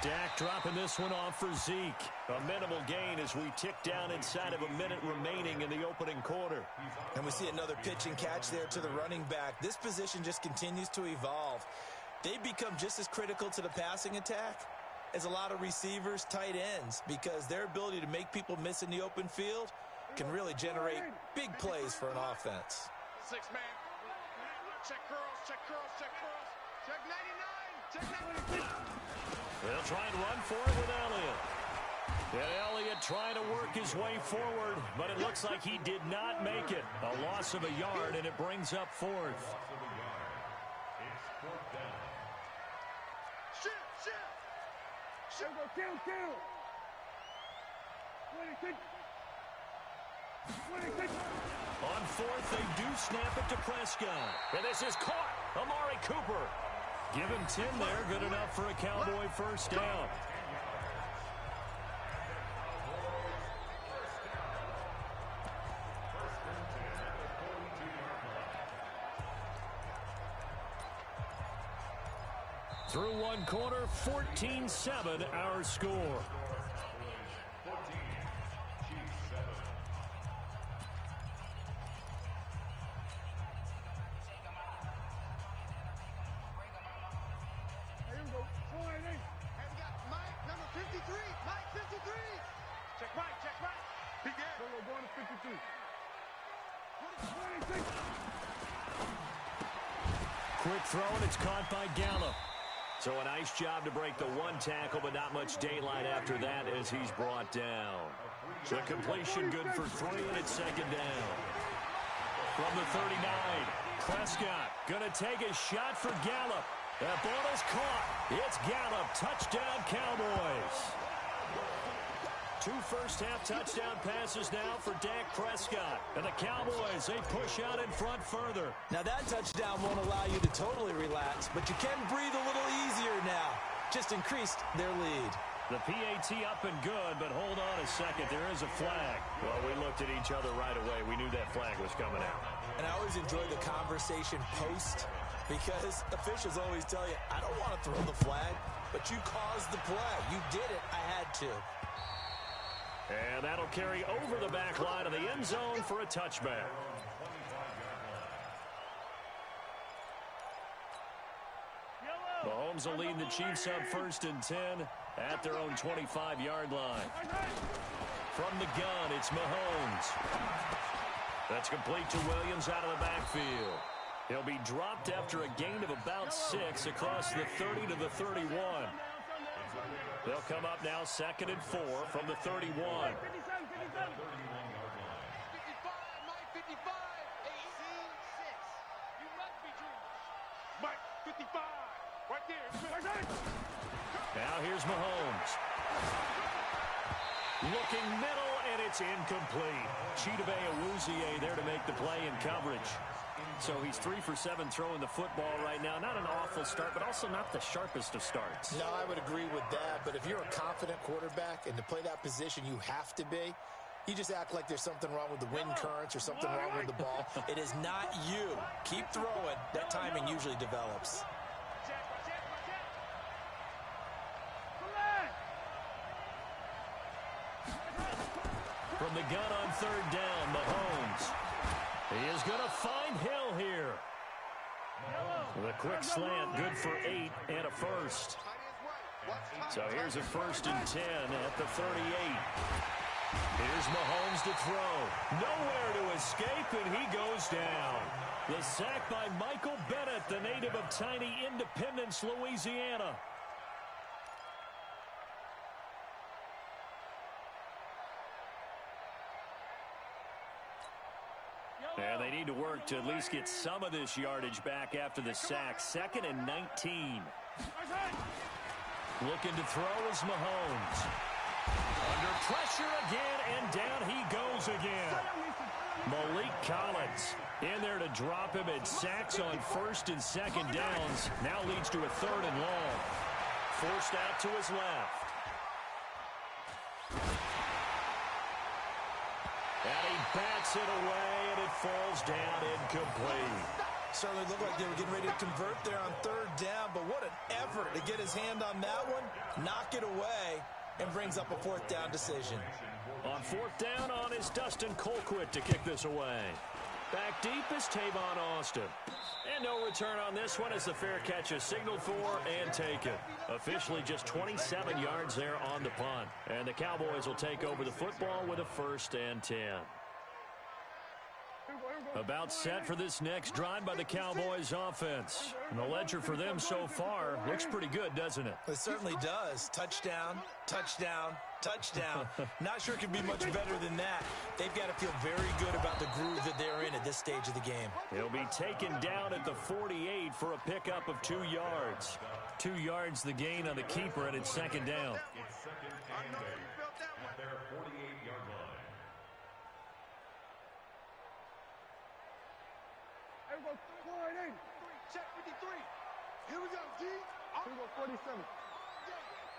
Dak dropping this one off for Zeke. A minimal gain as we tick down inside of a minute remaining in the opening quarter. And we see another pitch and catch there to the running back. This position just continues to evolve. They've become just as critical to the passing attack as a lot of receivers, tight ends, because their ability to make people miss in the open field can really generate big plays for an offense. 6-man. Check curls, check curls, check curls. Check 99, check 99. They'll try and run for it with Elliott. And Elliott trying to work his way forward, but it looks like he did not make it. A loss of a yard, and it brings up fourth. Kill. 26. On fourth, they do snap it to Prescott. And this is caught. Amari Cooper. Give him 10 there. Good enough for a Cowboy first down. Through one quarter, 14-7 our score. Quick throw, and it's caught by Gallup. So a nice job to break the one tackle, but not much daylight after that as he's brought down. The completion good for 3, and it's second down. From the 39, Prescott going to take a shot for Gallup. That ball is caught. It's Gallup. Touchdown, Cowboys. 2 first-half touchdown passes now for Dak Prescott. And the Cowboys, they push out in front further. Now that touchdown won't allow you to totally relax, but you can breathe a little easier now. Just increased their lead. The PAT up and good, but hold on a second. There is a flag. Well, we looked at each other right away. We knew that flag was coming out. And I always enjoy the conversation post because officials always tell you, I don't want to throw the flag, but you caused the play. You did it. I had to. And that'll carry over the back line of the end zone for a touchback. Mahomes will lead the Chiefs up 1st and 10 at their own 25-yard line. From the gun, it's Mahomes. That's complete to Williams out of the backfield. He'll be dropped after a gain of about 6 across the 30 to the 31. They'll come up now 2nd and 4 from the 31. 55, Mike 55, 18-6. You must be dreaming. Mike 55, right there. Now here's Mahomes. Looking middle, and it's incomplete. Chidobe Awuzie there to make the play in coverage. So he's 3 for 7 throwing the football right now. Not an awful start, but also not the sharpest of starts. No, I would agree with that. But if you're a confident quarterback and to play that position you have to be, you just act like there's something wrong with the wind currents or something wrong with the ball. It is not you. Keep throwing. That timing usually develops. From the gun on 3rd down, Mahomes. He is going to find Hill here. The quick slant, good for 8 and a first. So here's a 1st and 10 at the 38. Here's Mahomes to throw. Nowhere to escape, and he goes down. The sack by Michael Bennett, the native of tiny Independence, Louisiana. And they need to work to at least get some of this yardage back after the sack. 2nd and 19. Looking to throw is Mahomes. Under pressure again, and down he goes again. Malik Collins in there to drop him at sacks on 1st and 2nd downs. Now leads to a 3rd and long. Forced out to his left. And he bats it away, and it falls down incomplete. Certainly looked like they were getting ready to convert there on 3rd down, but what an effort to get his hand on that one, knock it away, and brings up a 4th down decision. On 4th down on is Dustin Colquitt to kick this away. Back deep is Tavon Austin. And no return on this one as the fair catch is signaled for and taken. Officially just 27 yards there on the punt. And the Cowboys will take over the football with a 1st and 10. About set for this next drive by the Cowboys offense. And the ledger for them so far looks pretty good, doesn't it? It certainly does. Touchdown, touchdown, touchdown. Not sure it could be much better than that. They've got to feel very good about the groove that they're in at this stage of the game. He'll be taken down at the 48 for a pickup of 2 yards. 2 yards the gain on the keeper, and it's 2nd down. It's 2nd and 8 at their 48-yard line. Here we go, 480. Check 53. Here we go, G. Here we go, 47.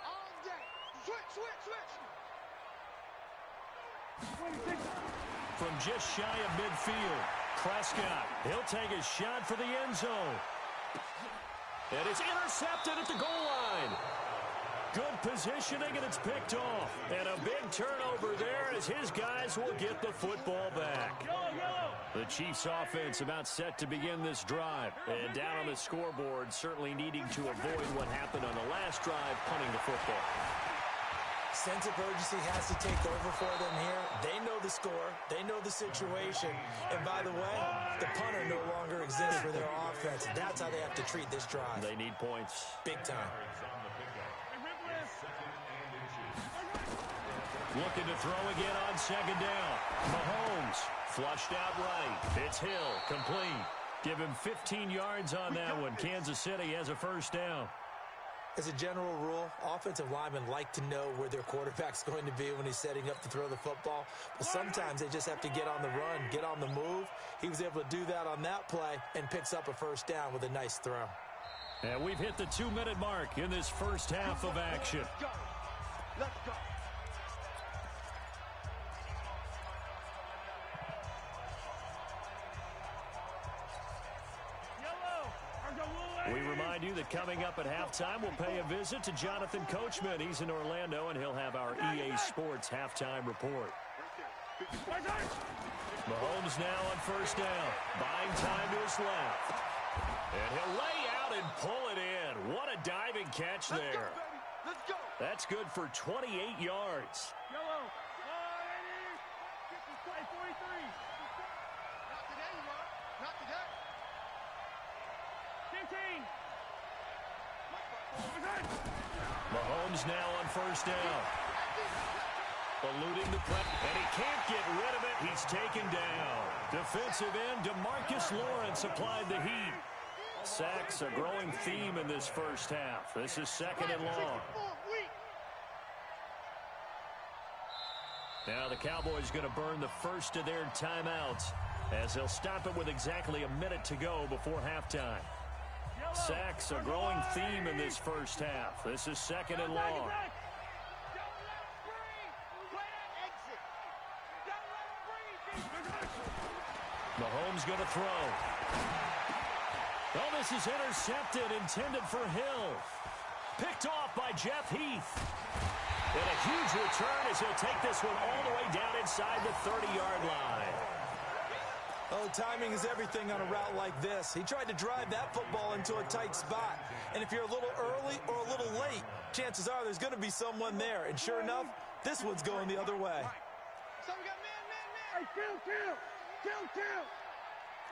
All day. Switch. 26. From just shy of midfield, Prescott. He'll take a shot for the end zone. And it's intercepted at the goal line. Good positioning, and it's picked off. And a big turnover there as his guys will get the football back. The Chiefs offense about set to begin this drive. And down on the scoreboard, certainly needing to avoid what happened on the last drive, punting the football. Sense of urgency has to take over for them here. They know the score. They know the situation. And by the way, the punter no longer exists for their offense. That's how they have to treat this drive. They need points. Big time. Looking to throw again on 2nd down. Mahomes flushed out right. It's Hill, complete. Give him 15 yards on that one. Kansas City has a 1st down. As a general rule, offensive linemen like to know where their quarterback's going to be when he's setting up to throw the football. But sometimes they just have to get on the run, get on the move. He was able to do that on that play and picks up a 1st down with a nice throw. And we've hit the 2-minute mark in this first half of action. Let's go. We remind you that coming up at halftime, we'll pay a visit to Jonathan Coachman. He's in Orlando, and he'll have our EA Sports halftime report. Mahomes now on 1st down. Buying time to his left. And he'll lay out and pull it in. What a diving catch there. Let's go. That's good for 28 yards. Yellow. 43. Not today, Mark. Not today. 15. Mahomes now on 1st down. Eluding the press, and he can't get rid of it. He's taken down. Defensive end DeMarcus Lawrence applied the heat. Sacks a growing theme in this first half. This is 2nd and long. Now the Cowboys going to burn the first of their timeouts as they'll stop it with exactly a minute to go before halftime. Sacks a growing theme in this first half. This is 2nd and long. Mahomes going to throw. Oh, this is intercepted, intended for Hill. Picked off by Jeff Heath. And a huge return as he'll take this one all the way down inside the 30-yard line. Oh, timing is everything on a route like this. He tried to drive that football into a tight spot. And if you're a little early or a little late, chances are there's going to be someone there. And sure enough, this one's going the other way. So we got man. Hey, kill.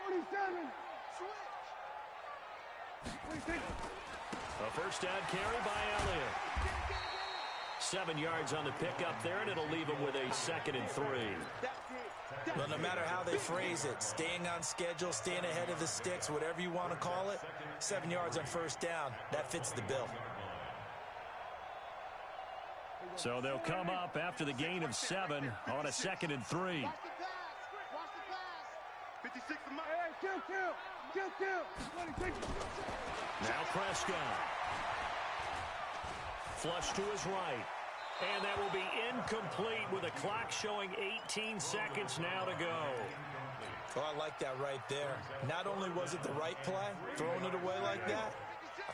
47. Switch. A first down carry by Elliott. 7 yards on the pickup there, and it'll leave him with a 2nd and 3. Well, no matter how they phrase it, staying on schedule, staying ahead of the sticks, whatever you want to call it, 7 yards on first down, that fits the bill. So they'll come up after the gain of 7 on a 2nd and 3. Watch the pass. 56 to Mike. Hey, kill. Now Prescott. Flush to his right. And that will be incomplete with a clock showing 18 seconds now to go. Oh, I like that right there. Not only was it the right play, throwing it away like that,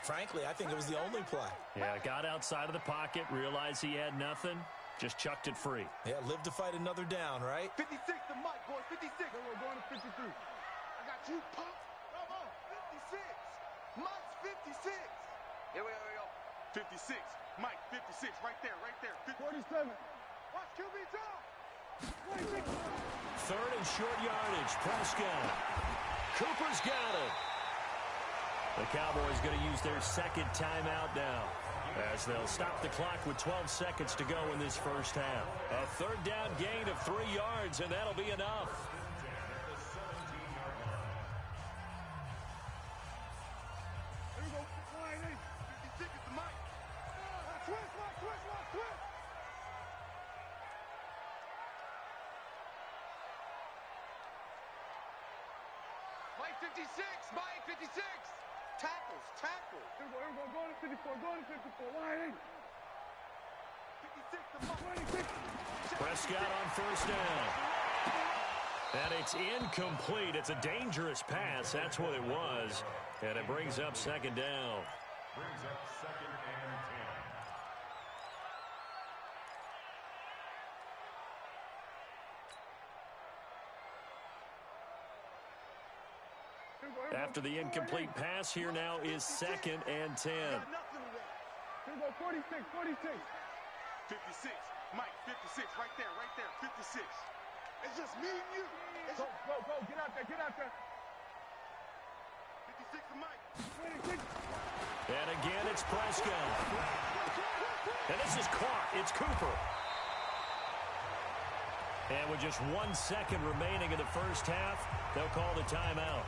frankly, I think it was the only play. Yeah, got outside of the pocket, realized he had nothing, just chucked it free. Yeah, live to fight another down, right? 56 to Mike, boys. 56. We're going to 53. I got you, Pop. Come on. 56. Mike's 56. Here we go. 56. Mike, 56. Right there. 47. Watch QB drop. 26. 3rd and short yardage. Prescott. Cooper's got it. The Cowboys going to use their 2nd timeout now, as they'll stop the clock with 12 seconds to go in this first half. A 3rd down gain of 3 yards, and that'll be enough. Here we go. 56 is the Mike. Twist. Mike 56. Mike 56. Tackles. Here we go. Going to 54. Line 56 to Mike. 26. Prescott on first down. And it's incomplete. It's a dangerous pass. That's what it was. And it brings up 2nd down. Brings up 2nd and 10. After the incomplete pass, here now is 2nd and 10. Here we go. 46. 56. Mike 56. Right there. 56. It's just me and you. Go. Get out there. 56 to Mike. 26. And again, it's Prescott. And this is caught. It's Cooper. And with just 1 second remaining in the first half, they'll call the timeout.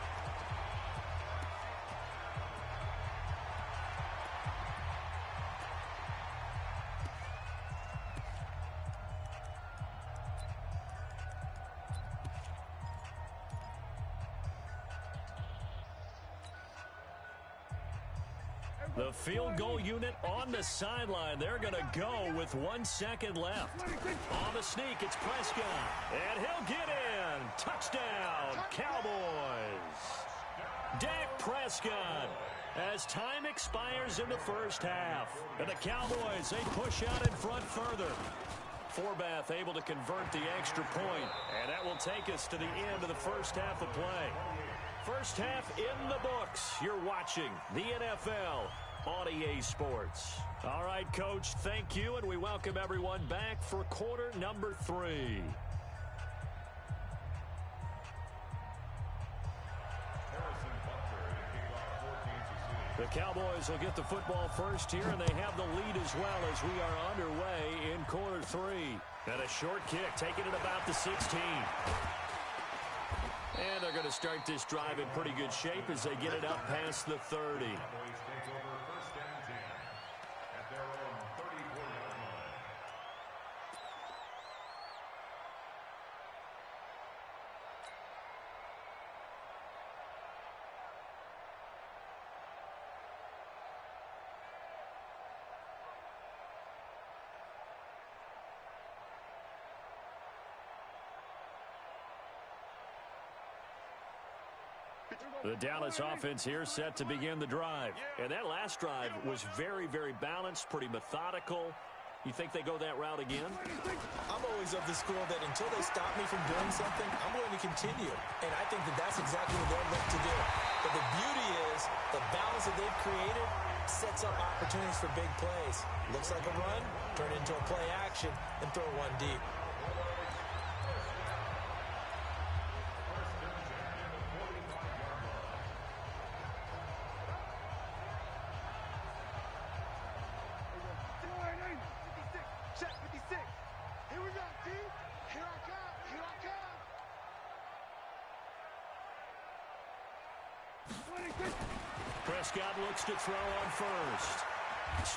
The field goal unit on the sideline. They're going to go with 1 second left. On the sneak, it's Prescott. And he'll get in. Touchdown, Cowboys. Dak Prescott, as time expires in the first half. And the Cowboys, they push out in front further. Forbath able to convert the extra point. And that will take us to the end of the first half of play. First half in the books. You're watching the NFL on EA Sports. All right, Coach, thank you, and we welcome everyone back for quarter number 3. The Cowboys will get the football first here, and they have the lead as well as we are underway in quarter 3. And a short kick, taking it about the 16. And they're going to start this drive in pretty good shape as they get it up past the 30. The Dallas offense here set to begin the drive. And that last drive was very, very balanced, pretty methodical. You think they go that route again? I'm always of the school that until they stop me from doing something, I'm going to continue. And I think that that's exactly what they'll look to do. But the beauty is the balance that they've created sets up opportunities for big plays. Looks like a run, turn into a play action, and throw one deep. Check 56. Here we go, D. Here I come. Here I come. Prescott looks to throw on first.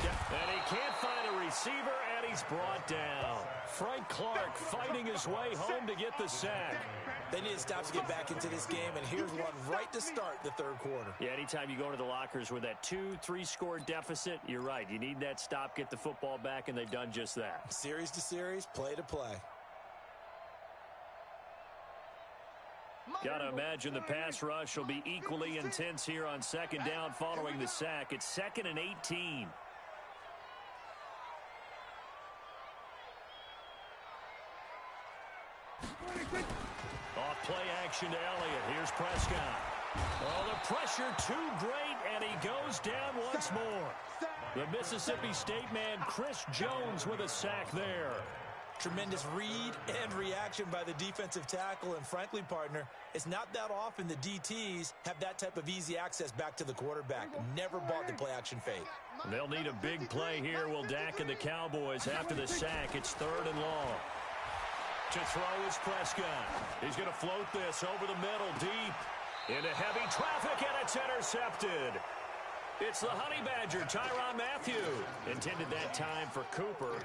And he can't find a receiver, and he's brought down. Frank Clark fighting his way home to get the sack. They need stops to get back into this game, and here's one right to start the third quarter. Yeah, anytime you go into the lockers with that 2-3 score deficit, you're right. You need that stop, get the football back, and they've done just that. Series to series, play to play. Got to imagine the pass rush will be equally intense here on second down following the sack. It's 2nd and 18. Off play action to Elliott. Here's Prescott. Oh, the pressure too great, and he goes down once more. The Mississippi State man, Chris Jones, with a sack there. Tremendous read and reaction by the defensive tackle, and frankly, partner, it's not that often the DTs have that type of easy access back to the quarterback. Never bought the play-action fake. They'll need a big play here. Will Dak and the Cowboys after the sack. It's 3rd and long. To throw is Prescott. He's going to float this over the middle, deep into heavy traffic, and it's intercepted. It's the Honey Badger, Tyrann Mathieu. Intended that time for Cooper.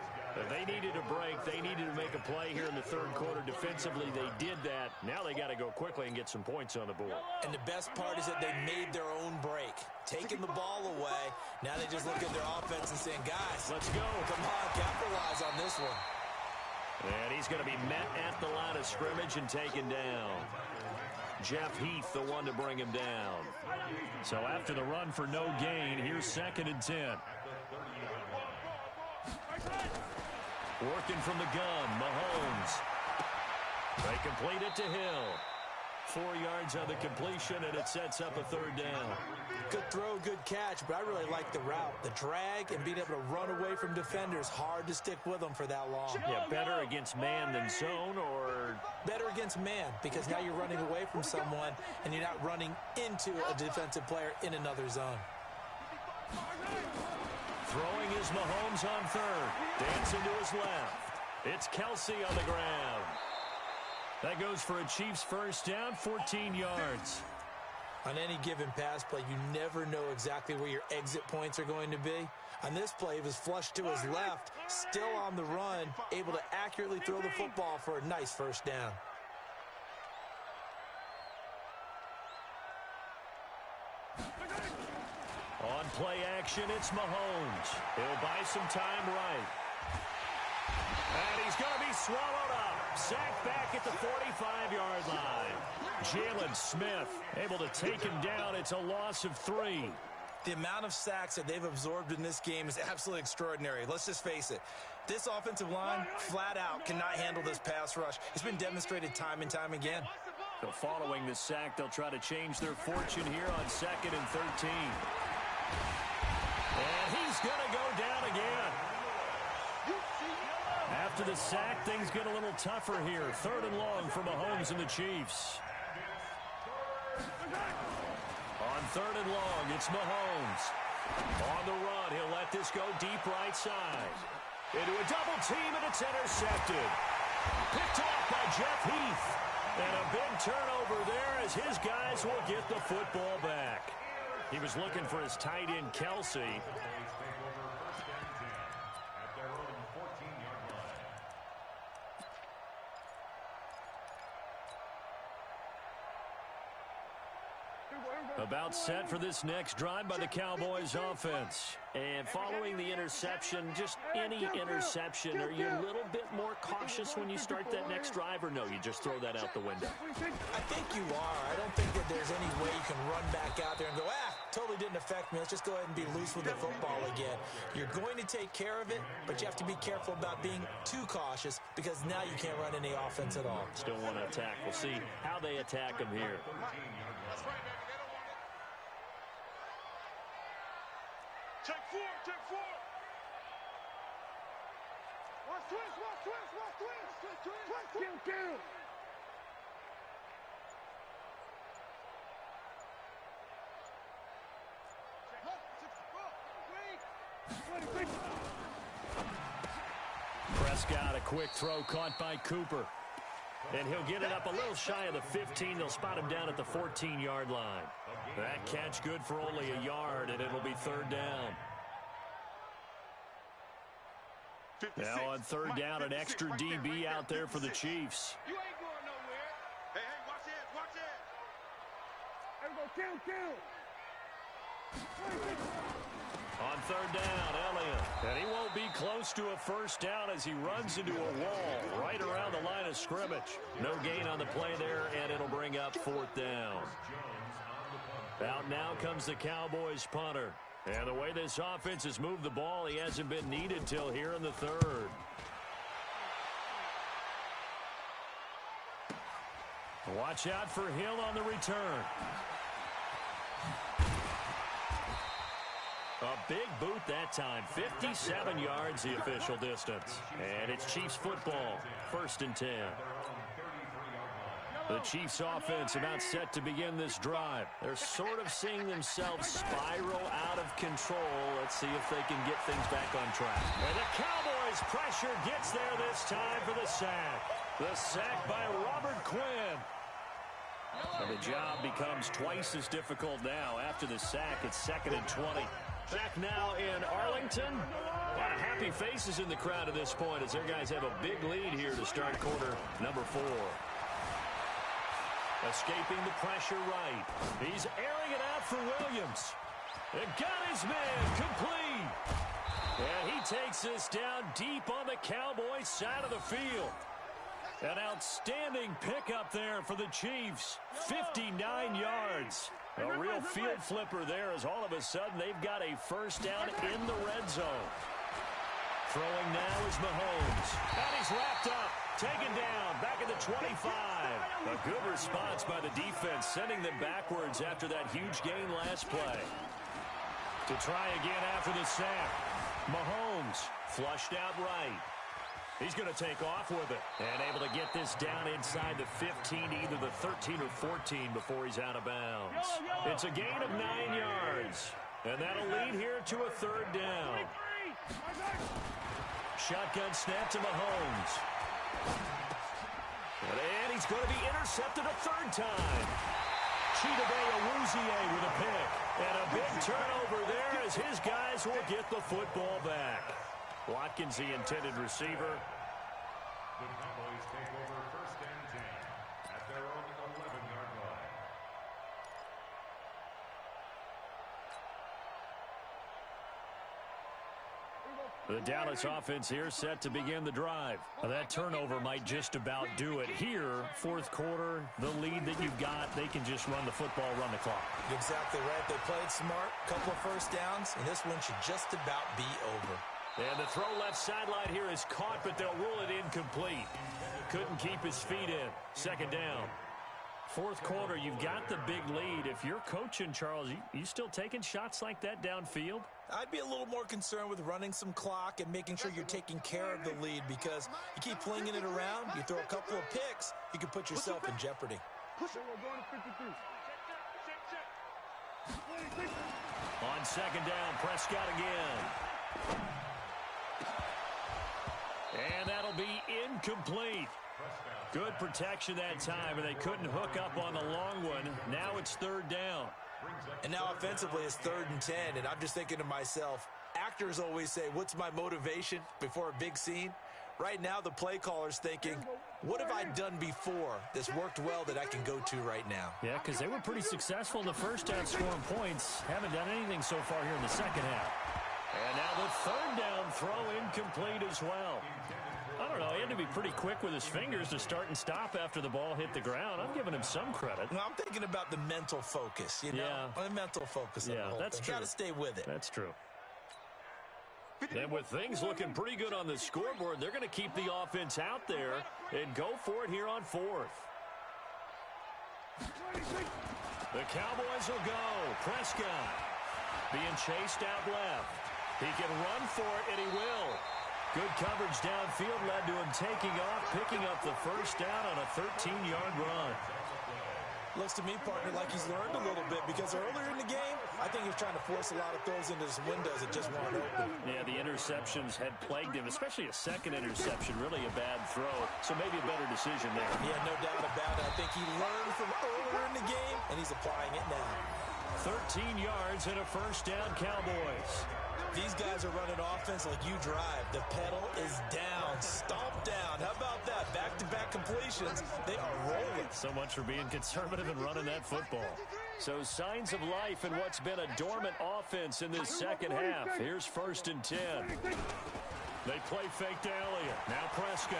They needed a break. They needed to make a play here in the third quarter. Defensively, they did that. Now they got to go quickly and get some points on the board. And the best part is that they made their own break. Taking the ball away. Now they just look at their offense and saying, guys, let's go. Come on, capitalize on this one. And he's going to be met at the line of scrimmage and taken down. Jeff Heath, the one to bring him down. So after the run for no gain, here's 2nd and 10. Working from the gun, Mahomes. They complete it to Hill. 4 yards on the completion, and it sets up a 3rd down. Good throw, good catch, but I really like the route. The drag and being able to run away from defenders, hard to stick with them for that long. Yeah, better against man than zone, or? Better against man, because now you're running away from someone, and you're not running into a defensive player in another zone. Throwing is Mahomes on 3rd. Dancing to his left. It's Kelsey on the ground. That goes for a Chiefs first down, 14 yards. On any given pass play, you never know exactly where your exit points are going to be. On this play, he was flushed to his left, still on the run, able to accurately throw the football for a nice first down. On play action, it's Mahomes. He'll buy some time right. And he's going to be swallowed up. Sacked back at the 45-yard line. Jalen Smith able to take him down. It's a loss of 3. The amount of sacks that they've absorbed in this game is absolutely extraordinary. Let's just face it. This offensive line, flat out, cannot handle this pass rush. It's been demonstrated time and time again. So following the sack, they'll try to change their fortune here on 2nd and 13. And he's going to go down again. After the sack, things get a little tougher here. 3rd and long for Mahomes and the Chiefs. On 3rd and long, it's Mahomes. On the run, he'll let this go deep right side. Into a double team, and it's intercepted. Picked off by Jeff Heath. And a big turnover there as his guys will get the football back. He was looking for his tight end, Kelsey. About set for this next drive by the Cowboys offense. And following the interception, just any interception, are you a little bit more cautious when you start that next drive, or no, you just throw that out the window? I think you are. I don't think that there's any way you can run back out there and go, totally didn't doesn't affect me. Let's just go ahead and be loose with the football again. You're going to take care of it, but you have to be careful about being too cautious because now you can't run any offense at all. Still want to attack. We'll see how they attack him here. That's right, baby. They don't want it. Check four, check four. Watch twist, watch twist, watch twist. Twist, twist. Kill. Prescott, a quick throw caught by Cooper. And he'll get it up a little shy of the 15. They'll spot him down at the 14-yard line. That catch good for only a yard, and it'll be third down. 56. Now on third down, an extra right DB there, out there for the Chiefs. You ain't going nowhere. Hey, watch it, watch it. Everybody kill. On third down, Elliott. And he won't be close to a first down as he runs into a wall right around the line of scrimmage. No gain on the play there, and it'll bring up fourth down. Out now comes the Cowboys punter. And the way this offense has moved the ball, he hasn't been needed till here in the third. Watch out for Hill on the return. A big boot that time. 57 yards the official distance. And it's Chiefs football. 1st and 10. The Chiefs offense about set to begin this drive. They're sort of seeing themselves spiral out of control. Let's see if they can get things back on track. And the Cowboys pressure gets there this time for the sack. The sack by Robert Quinn. And the job becomes twice as difficult now. After the sack, it's 2nd and 20. Back now in Arlington. A lot of happy faces in the crowd at this point as their guys have a big lead here to start quarter number 4. Escaping the pressure right. He's airing it out for Williams. And got his man complete. And he takes this down deep on the Cowboys side of the field. An outstanding pickup there for the Chiefs. 59 yards. A real field flipper there as all of a sudden they've got a first down in the red zone. Throwing now is Mahomes. And he's wrapped up. Taken down. Back at the 25. A good response by the defense, sending them backwards after that huge gain last play. To try again after the sack. Mahomes flushed out right. He's going to take off with it. And able to get this down inside the 15, either the 13 or 14 before he's out of bounds. It's a gain of 9 yards. And that'll lead here to a third down. Shotgun snap to Mahomes. And he's going to be intercepted a third time. Chidobe Awuzie with a pick. And a big turnover there as his guys will get the football back. Watkins, the intended receiver. The Cowboys take over 1st and 10 at their own 11-yard line. The Dallas offense here set to begin the drive. Now that turnover might just about do it. Here, 4th quarter, the lead that you've got, they can just run the football, run the clock. Exactly right. They played smart, couple of first downs, and this one should just about be over. And the throw left sideline here is caught, but they'll rule it incomplete. Couldn't keep his feet in. 2nd down. 4th quarter, you've got the big lead. If you're coaching, Charles, you still taking shots like that downfield? I'd be a little more concerned with running some clock and making sure you're taking care of the lead because you keep flinging it around, you throw a couple of picks, you can put yourself in jeopardy. Push it, we're going to 53. On 2nd down, Prescott again. And that'll be incomplete. Good protection that time, and they couldn't hook up on the long one. Now it's 3rd down. And now offensively it's 3rd and 10, and I'm just thinking to myself, actors always say, what's my motivation before a big scene? Right now the play caller's thinking, what have I done before that's worked well that I can go to right now? Yeah, because they were pretty successful in the first half scoring points. Haven't done anything so far here in the second half. And now the 3rd down throw incomplete as well. I don't know. tend to be pretty quick with his fingers to start and stop after the ball hit the ground. I'm giving him some credit. Well, I'm thinking about the mental focus, you know? Yeah. The mental focus. Yeah, that's true. Got to stay with it. That's true. And with things looking pretty good on the scoreboard, they're going to keep the offense out there and go for it here on fourth. The Cowboys will go. Prescott being chased out left. He can run for it, and he will. Good coverage downfield led to him taking off, picking up the first down on a 13-yard run. Looks to me, partner, like he's learned a little bit because earlier in the game, I think he was trying to force a lot of throws into his windows that just weren't open. Yeah, the interceptions had plagued him, especially a second interception, really a bad throw. So maybe a better decision there. Yeah, no doubt about it. I think he learned from earlier in the game, and he's applying it now. 13 yards and a first down, Cowboys. These guys are running offense like you drive. The pedal is down, stomp down. How about that? Back-to-back completions. They are rolling. So much for being conservative and running that football. So signs of life in what's been a dormant offense in this second half. Here's 1st and 10. They play fake to Elliott. Now Prescott.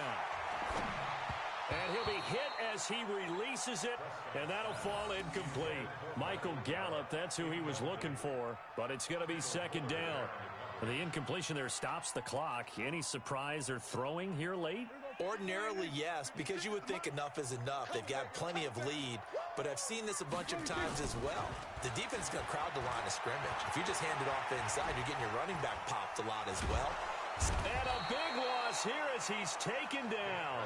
And he'll be hit as he releases it, and that'll fall incomplete. Michael Gallup, that's who he was looking for, but it's going to be second down. The incompletion there stops the clock. Any surprise they're throwing here late? Ordinarily, yes, because you would think enough is enough. They've got plenty of lead, but I've seen this a bunch of times as well. The defense is going to crowd the line of scrimmage. If you just hand it off inside, you're getting your running back popped a lot as well. And a big loss here as he's taken down.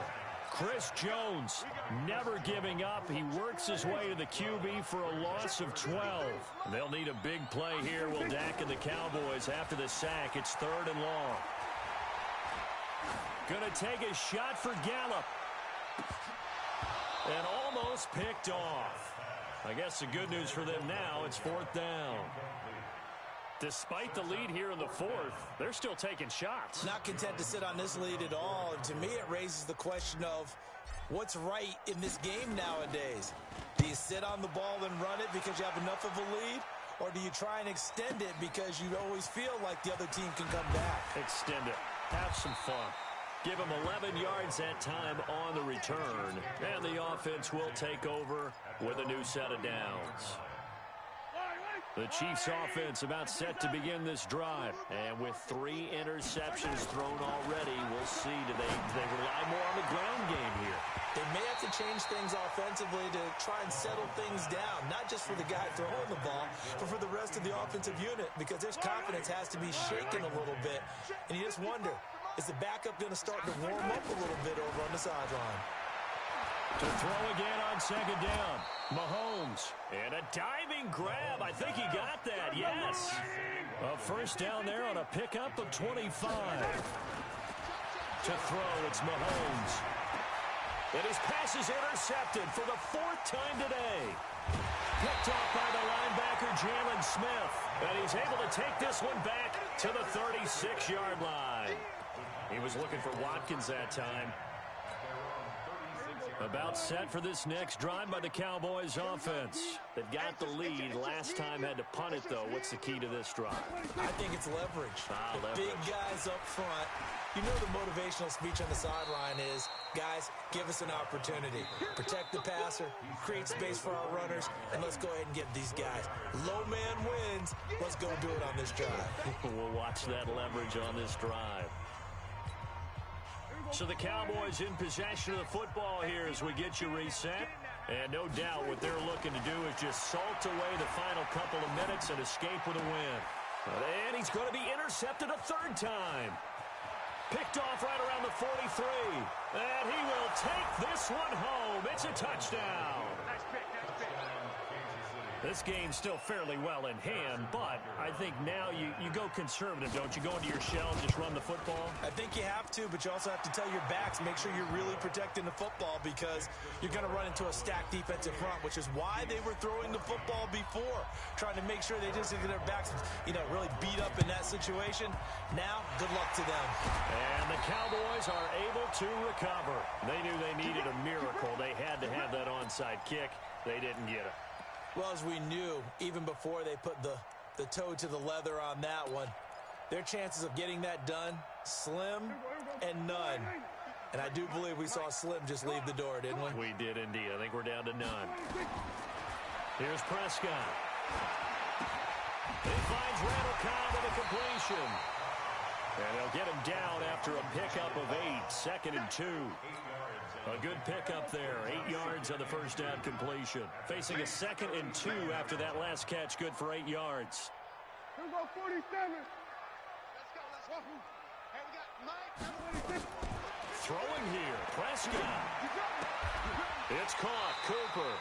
Chris Jones never giving up. He works his way to the QB for a loss of 12. They'll need a big play here. Will Dak and the Cowboys after the sack. It's 3rd and long. Going to take a shot for Gallup. And almost picked off. I guess the good news for them now, it's 4th down. Despite the lead here in the 4th, they're still taking shots. Not content to sit on this lead at all. And to me, it raises the question of what's right in this game nowadays. Do you sit on the ball and run it because you have enough of a lead? Or do you try and extend it because you always feel like the other team can come back? Extend it. Have some fun. Give them 11 yards that time on the return. And the offense will take over with a new set of downs. The Chiefs offense about set to begin this drive. And with 3 interceptions thrown already, we'll see. Do they rely more on the ground game here? They may have to change things offensively to try and settle things down. Not just for the guy throwing the ball, but for the rest of the offensive unit. Because their confidence has to be shaken a little bit. And you just wonder, is the backup going to start to warm up a little bit over on the sideline? To throw again on second down. Mahomes. And a diving grab. I think he got that. Yes. A first down there on a pickup of 25. To throw, it's Mahomes. And his pass is intercepted for the 4th time today. Picked off by the linebacker, Jalen Smith. And he's able to take this one back to the 36-yard line. He was looking for Watkins that time. About set for this next drive by the Cowboys offense. They've got the lead. Last time had to punt it, though. What's the key to this drive? I think it's leverage. Leverage. Big guys up front. You know the motivational speech on the sideline is, guys, give us an opportunity. Protect the passer, create space for our runners, and let's go ahead and give these guys. Low man wins. Let's go do it on this drive. We'll watch that leverage on this drive. So the Cowboys in possession of the football here as we get you reset. And no doubt what they're looking to do is just salt away the final couple of minutes and escape with a win. And he's going to be intercepted a 3rd time. Picked off right around the 43. And he will take this one home. It's a touchdown. This game's still fairly well in hand, but I think now you go conservative, don't you? Go into your shell and just run the football? I think you have to, but you also have to tell your backs, make sure you're really protecting the football because you're going to run into a stacked defensive front, which is why they were throwing the football before, trying to make sure they just get their backs, really beat up in that situation. Now, good luck to them. And the Cowboys are able to recover. They knew they needed a miracle. They had to have that onside kick. They didn't get it. Well, as we knew, even before they put the toe to the leather on that one, their chances of getting that done, slim and none. And I do believe we saw Slim just leave the door, didn't we? We did indeed. I think we're down to none. Here's Prescott. He finds Randall Cobb with a completion. And they'll get him down after a pickup of 8, 2nd and 2. A good pickup there, 8 yards on the first down completion. Facing a 2nd and 2 after that last catch, good for 8 yards. Here we go, 47. Let's go. Hey, we got Mike. Throwing here, Prescott. It's caught, Cooper.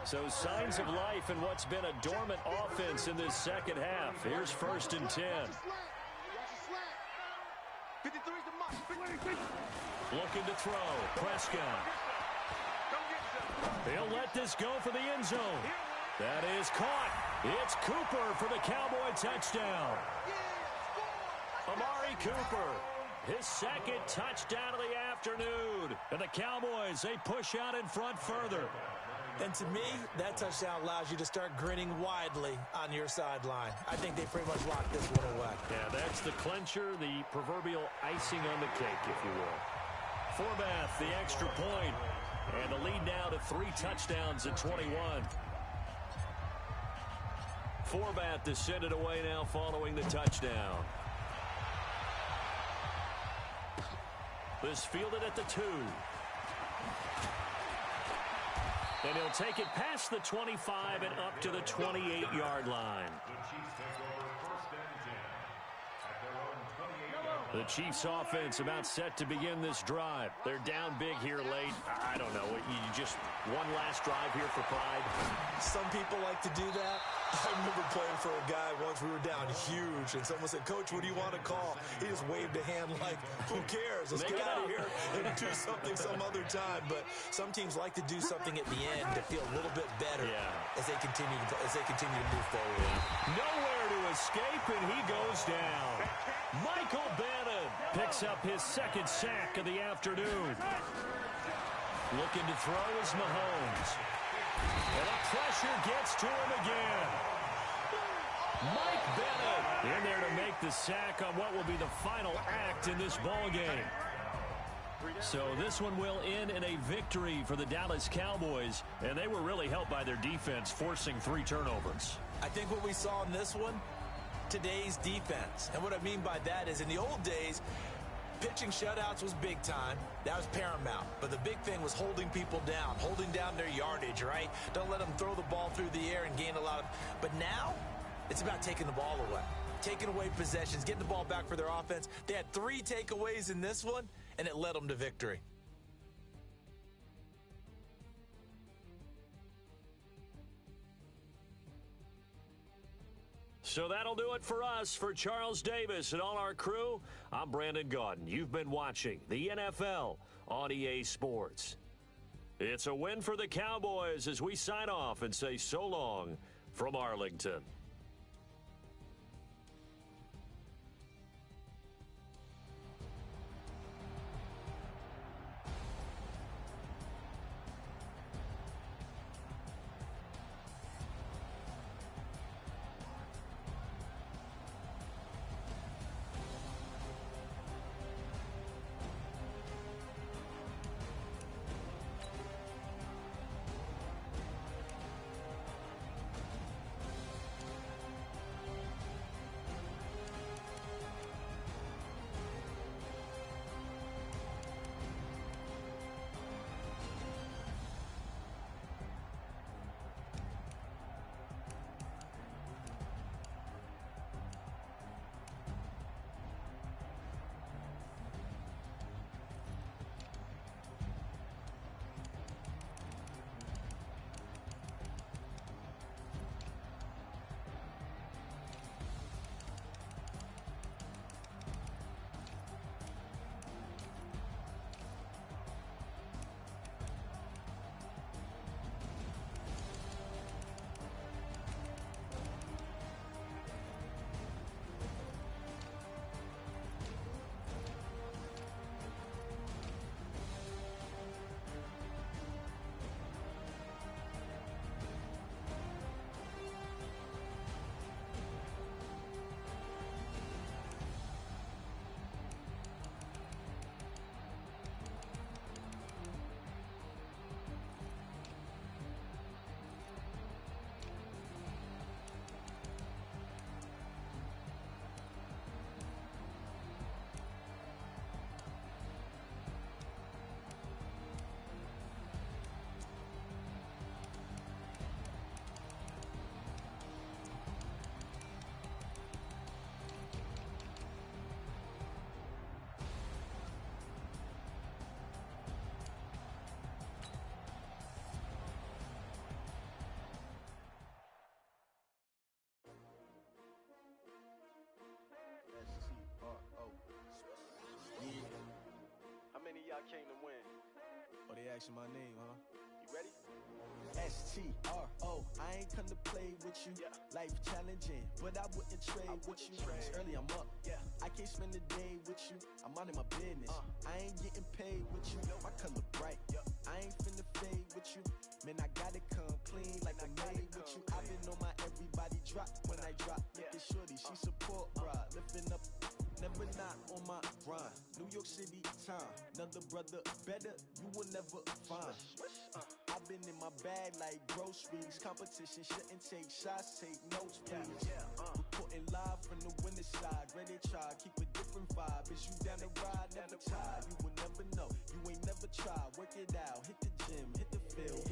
So signs of life in what's been a dormant offense in this second half. Here's 1st and 10. Looking to throw, Prescott. He'll let this go for the end zone. That is caught. It's Cooper for the Cowboy touchdown. Amari Cooper, his 2nd touchdown of the afternoon. And the Cowboys, they push out in front further. And to me, that touchdown allows you to start grinning widely on your sideline. I think they pretty much locked this one away. Yeah, that's the clincher, the proverbial icing on the cake, if you will. Forbath, the extra point. And the lead now to 3 touchdowns at 21. Forbath to send it away now following the touchdown. This fielded at the 2. And he'll take it past the 25 and up to the 28-yard line. The Chiefs offense about set to begin this drive. They're down big here late. I don't know. You just one last drive here for pride. Some people like to do that. I remember playing for a guy once. We were down huge, and someone said, "Coach, what do you want to call?" He just waved a hand like, "Who cares? Let's get out of here and do something some other time." But some teams like to do something at the end to feel a little bit better as they continue to move forward. Nowhere to escape, and he goes down. Michael Bannon picks up his 2nd sack of the afternoon. Looking to throw is Mahomes. And the pressure gets to him again. Mike Bennett in there to make the sack on what will be the final act in this ball game. So this one will end in a victory for the Dallas Cowboys, and they were really helped by their defense forcing 3 turnovers. I think what we saw in this one, today's defense. And what I mean by that is in the old days, pitching shutouts was big time. That was paramount. But the big thing was holding people down, holding down their yardage, right? Don't let them throw the ball through the air and gain a lot of... But now, it's about taking the ball away. Taking away possessions, getting the ball back for their offense. They had 3 takeaways in this one, and it led them to victory. So that'll do it for us. For Charles Davis and all our crew, I'm Brandon Gaudin. You've been watching the NFL on EA Sports. It's a win for the Cowboys as we sign off and say so long from Arlington. Oh, they asking my name, huh? You ready? STRO, I ain't come to play with you. Life challenging, but I wouldn't trade with you. It's early, I'm up. I can't spend a day with you. I'm out of my business. I ain't getting paid with you. My color bright. I ain't finna fade with you. Man, I gotta come clean like I made with you. I've been on my everybody drop when I drop. Look at shorty, she support bra. Lifting up, never not on my grind. New York City time, another brother better, you will never find. I've been in my bag like groceries. Competition shouldn't take shots, take notes, please. Reporting live from the winter side. Ready to try, keep a different vibe. Is you down the ride, never tired. You will never know, you ain't never tried. Work it out, hit the gym, hit the field.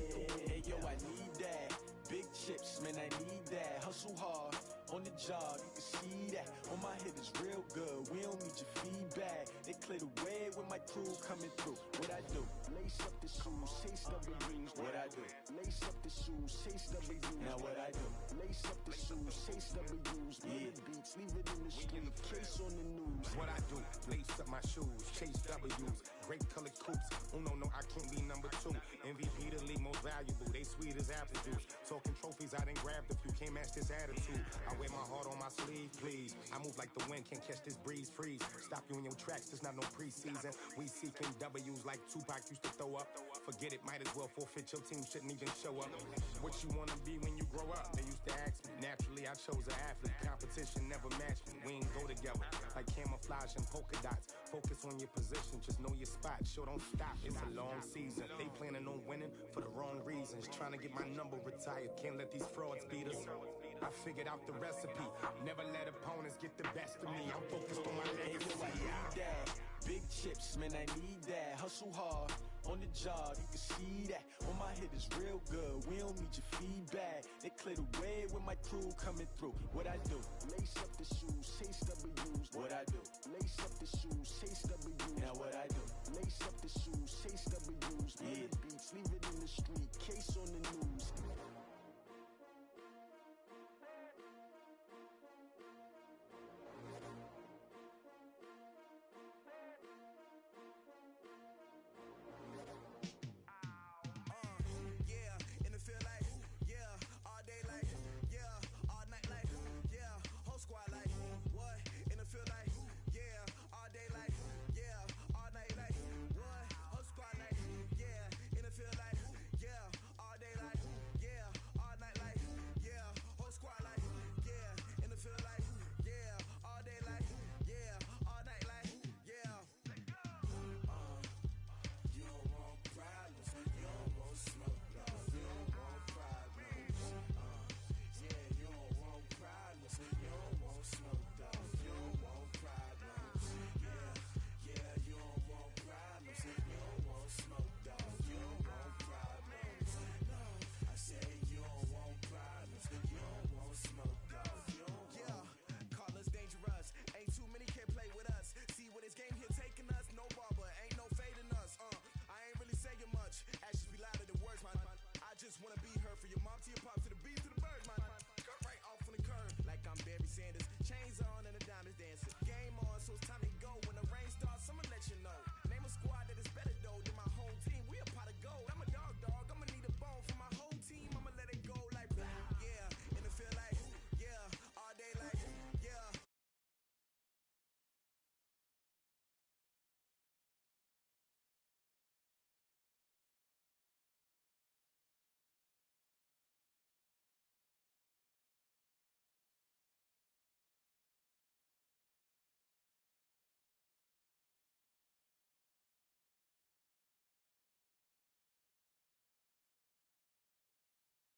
Hey yo, I need that. Big chips, man, I need that. Hustle hard, on the job, you can see that. On my head is real good, we don't need your feedback. They clear the way with my crew coming through. What I do? Lace up the shoes, chase W's. What I do? Lace up the shoes, chase W's. Now what I do? Lace up the shoes, chase W's. Yeah. Beats, leave it in the street, case on the news. What I do? Lace up my shoes, chase W's. Great colored coops. Oh no, I can't be number 2. MVP the league most valuable. They sweet as apple juice. Talking trophies, I done grabbed a few. Can't match this attitude. I wear my heart on my sleeve, please. I move like the wind, can't catch this breeze, freeze. Stop you in your tracks, there's not no preseason. We seeking W's like Tupac used to throw up. Forget it, might as well forfeit. Your team shouldn't even show up. What you wanna be when you grow up? They used to ask me. Naturally, I chose an athlete. Competition never matched me. We ain't go together like camouflage and polka dots. Focus on your position, just know your spot. Show don't stop, it's a long season. They planning on winning for the wrong reasons. Trying to get my number retired, can't let these frauds beat us. I figured out the recipe. Never let opponents get the best of me. I'm focused on my legacy. I need that. Big chips, man, I need that. Hustle hard, on the job, you can see that. On my head is real good, we don't need your feedback. They clear the way with my crew coming through. What I do? Lace up the shoes, chase W's. What I do? Lace up the shoes, chase W's. Now what I do? Lace up the shoes, chase